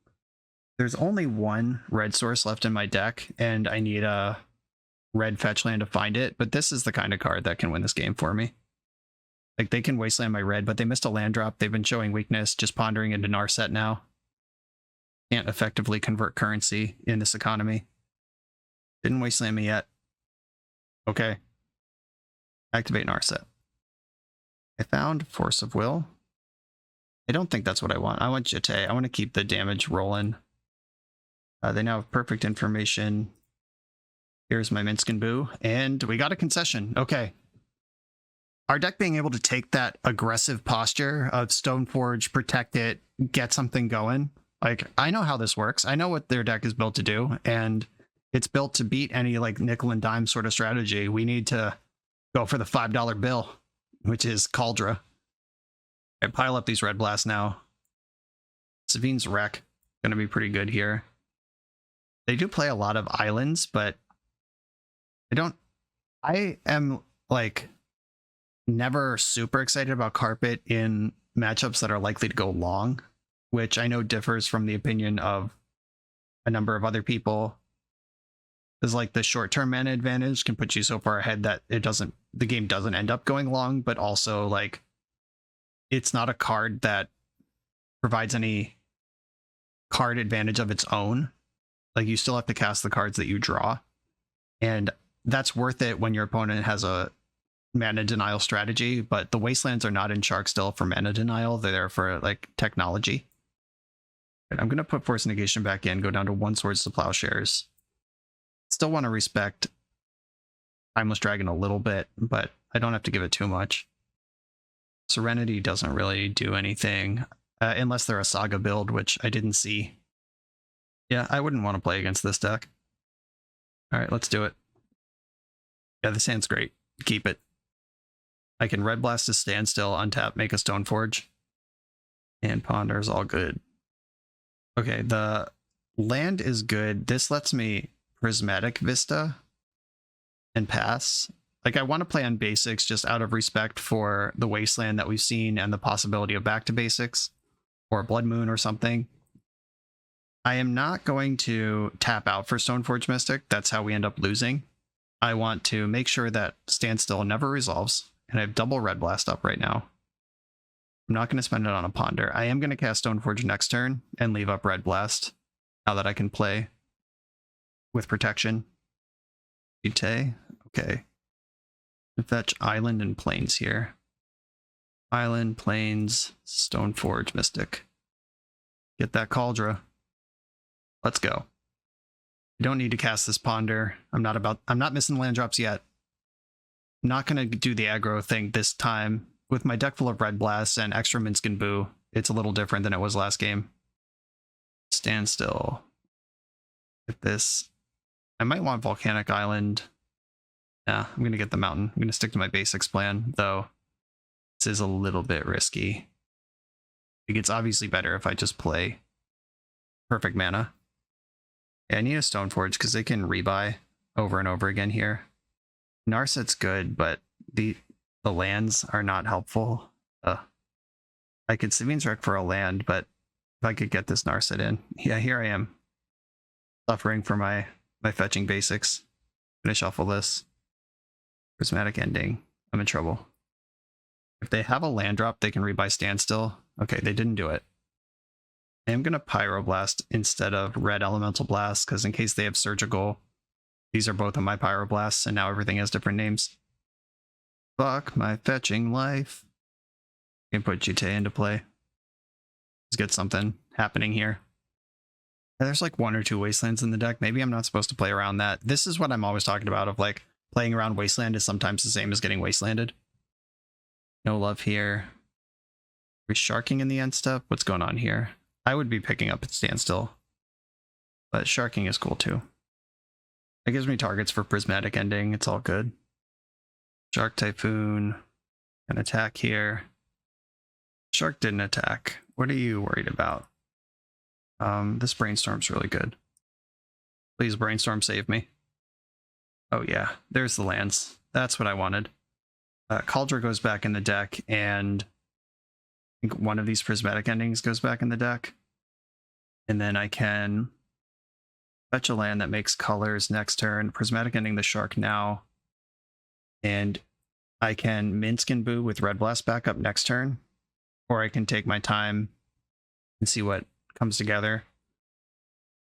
There's only 1 red source left in my deck, and I need a red fetch land to find it, but this is the kind of card that can win this game for me. Like, they can Wasteland my red, but they missed a land drop. They've been showing weakness, just pondering into Narset now. Can't effectively convert currency in this economy. Didn't Wasteland me yet. Okay. Activate Narset. I found Force of Will. I don't think that's what I want. I want Jete. I want to keep the damage rolling. They now have perfect information. Here's my Minsc and Boo, and we got a concession. Okay. Our deck being able to take that aggressive posture of Stoneforge, protect it, get something going. Like, I know how this works. I know what their deck is built to do, and it's built to beat any like nickel and dime sort of strategy. We need to go for the $5 bill, which is Cauldron. I pile up these red blasts now. Savine's Wreck, going to be pretty good here. They do play a lot of islands, but I am like never super excited about Carpet in matchups that are likely to go long, which I know differs from the opinion of a number of other people. Because like the short-term mana advantage can put you so far ahead that the game doesn't end up going long, but also like it's not a card that provides any card advantage of its own. Like you still have to cast the cards that you draw, and that's worth it when your opponent has a mana denial strategy, but the wastelands are not in Shark still for mana denial. They're there for like technology. Right, I'm going to put Force Negation back in, go down to 1 Swords to Plowshares. Still want to respect Timeless Dragon a little bit, but I don't have to give it too much. Serenity doesn't really do anything, unless they're a Saga build, which I didn't see. Yeah, I wouldn't want to play against this deck. All right, let's do it. Yeah, this hand's great. Keep it. I can Red Blast to Standstill, untap, make a Stoneforge. And Ponder's all good. Okay, the land is good. This lets me Prismatic Vista and pass. Like, I want to play on basics just out of respect for the Wasteland that we've seen and the possibility of back to basics or Blood Moon or something. I am not going to tap out for Stoneforge Mystic. That's how we end up losing. I want to make sure that Standstill never resolves, and I have double Red Blast up right now. I'm not going to spend it on a Ponder. I am going to cast Stoneforge next turn and leave up Red Blast now that I can play with protection. Ite, okay. Fetch Island and Plains here. Island, Plains, Stoneforge Mystic. Get that Cauldron. Let's go. I don't need to cast this Ponder. I'm not missing land drops yet. I'm not going to do the aggro thing this time. With my deck full of Red Blasts and extra Minsc and Boo, it's a little different than it was last game. Standstill. Get this. I might want Volcanic Island. Nah, I'm going to get the Mountain. I'm going to stick to my basics plan, though this is a little bit risky. I think it's obviously better if I just play perfect mana. Yeah, I need a Stoneforge because they can rebuy over and over again here. Narset's good, but the lands are not helpful. I could Savine's Wreck for a land, but if I could get this Narset in. Yeah, here I am. Suffering for my fetching basics. I'm gonna shuffle this. Prismatic Ending. I'm in trouble. If they have a land drop, they can rebuy Standstill. Okay, they didn't do it. I am going to Pyroblast instead of Red Elemental Blast, because in case they have Surgical, these are both of my Pyroblasts, and now everything has different names. Fuck my fetching life. I can put Jite into play. Let's get something happening here. There's like 1 or 2 Wastelands in the deck. Maybe I'm not supposed to play around that. This is what I'm always talking about, of like, playing around Wasteland is sometimes the same as getting Wastelanded. No love here. We're sharking in the end step. What's going on here? I would be picking up at Standstill, but sharking is cool too. It gives me targets for Prismatic Ending. It's all good. Shark Typhoon. An attack here. Shark didn't attack. What are you worried about? This Brainstorm's really good. Please, Brainstorm, save me. Oh yeah, there's the lands. That's what I wanted. Cauldron goes back in the deck, and I think one of these Prismatic Endings goes back in the deck. And then I can fetch a land that makes colors next turn, Prismatic Ending the Shark now. And I can Minsc and Boo with Red Blast back up next turn. Or I can take my time and see what comes together.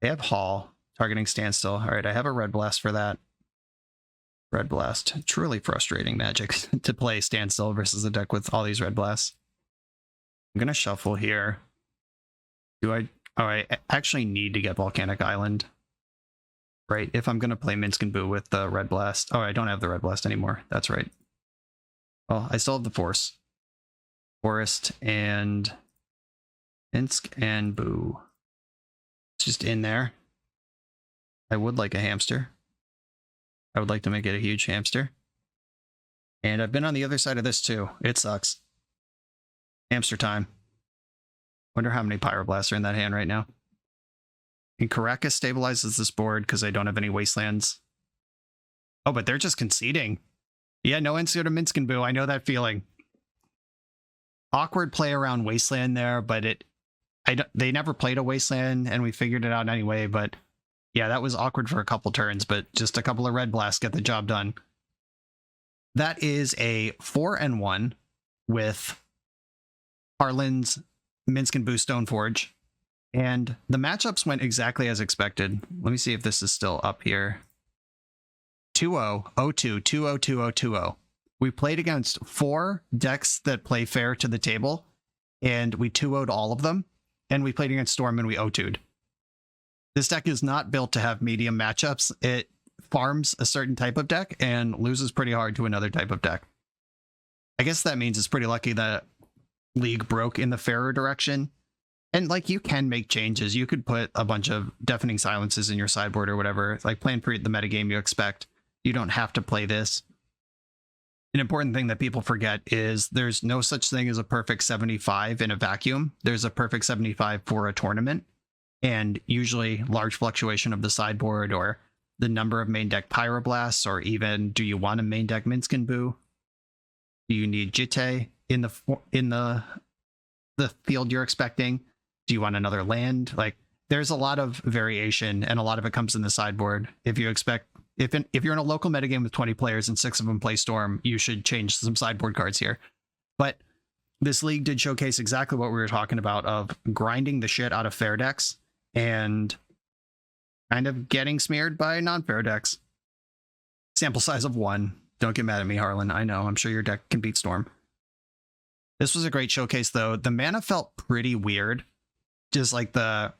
They have Hall, targeting Standstill. All right, I have a Red Blast for that. Red Blast. Truly frustrating Magic to play Standstill versus a deck with all these Red Blasts. I'm going to shuffle here. Do I? Oh, I actually need to get Volcanic Island. Right, if I'm going to play Minsc and Boo with the Red Blast. Oh, I don't have the Red Blast anymore. That's right. Well, I still have the Forest and Minsc and Boo. It's just in there. I would like a hamster. I would like to make it a huge hamster. And I've been on the other side of this too. It sucks. Hamster time. Wonder how many Pyroblasts are in that hand right now. And Caracas stabilizes this board because I don't have any Wastelands. Oh, but they're just conceding. Yeah, no answer to Minsc and Boo. I know that feeling. Awkward play around Wasteland there, but they never played a Wasteland, and we figured it out anyway. But yeah, that was awkward for a couple turns, but just a couple of Red Blasts get the job done. That is a 4-1 with Harlan's Minsc and Boo Stoneforge. And the matchups went exactly as expected. Let me see if this is still up here. 2-0, 0-2, 2-0, 2-0, 2-0. We played against 4 decks that play fair to the table, and we 2-0'd all of them. And we played against Storm and we 0-2'd. This deck is not built to have medium matchups. It farms a certain type of deck and loses pretty hard to another type of deck. I guess that means it's pretty lucky that League broke in the fairer direction. And like, you can make changes. You could put a bunch of Deafening Silences in your sideboard or whatever, like plan for the metagame you expect. You don't have to play this. An important thing that people forget is there's no such thing as a perfect 75 in a vacuum. There's a perfect 75 for a tournament. And usually large fluctuation of the sideboard or the number of main deck Pyroblasts, or even do you want a main deck Minsc and Boo? Do you need Jitte in the field you're expecting? Do you want another land? Like, there's a lot of variation, and a lot of it comes in the sideboard. If you expect, if you're in a local metagame with 20 players and 6 of them play Storm, you should change some sideboard cards here. But this league did showcase exactly what we were talking about, of grinding the shit out of fair decks and kind of getting smeared by non-fair decks. Sample size of 1. Don't get mad at me, Harlan. I know, I'm sure your deck can beat Storm. This was a great showcase, though. The mana felt pretty weird. Just like the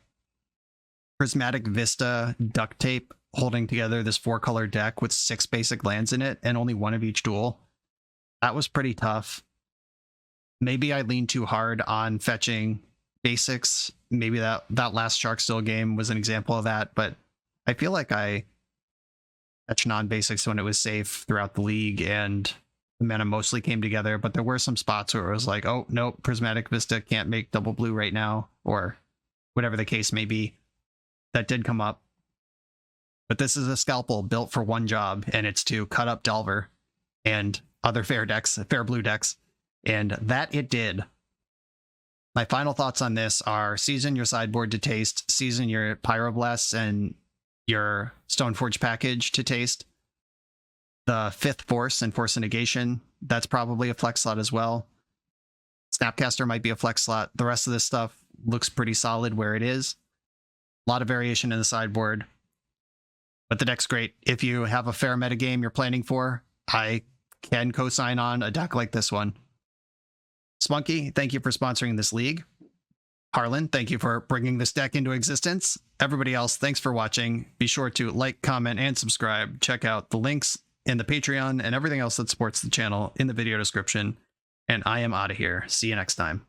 Prismatic Vista duct tape holding together this 4-color deck with 6 basic lands in it and only 1 of each dual. That was pretty tough. Maybe I leaned too hard on fetching basics. Maybe that last Sharkstill game was an example of that, but I feel like I fetched non-basics when it was safe throughout the league, and the mana mostly came together, but there were some spots where it was like, oh, no, Prismatic Vista can't make double blue right now, or whatever the case may be. That did come up. But this is a scalpel built for one job, and it's to cut up Delver and other fair decks, fair blue decks, and that it did. My final thoughts on this are: season your sideboard to taste, season your Pyroblasts and your Stoneforge package to taste. The 5th Force and Force of Negation, that's probably a flex slot as well. Snapcaster might be a flex slot. The rest of this stuff looks pretty solid where it is. A lot of variation in the sideboard. But the deck's great. If you have a fair metagame you're planning for, I can co-sign on a deck like this one. Spunky, thank you for sponsoring this league. Harlan, thank you for bringing this deck into existence. Everybody else, thanks for watching. Be sure to like, comment, and subscribe. Check out the links in the Patreon and everything else that supports the channel in the video description. And I am out of here. See you next time.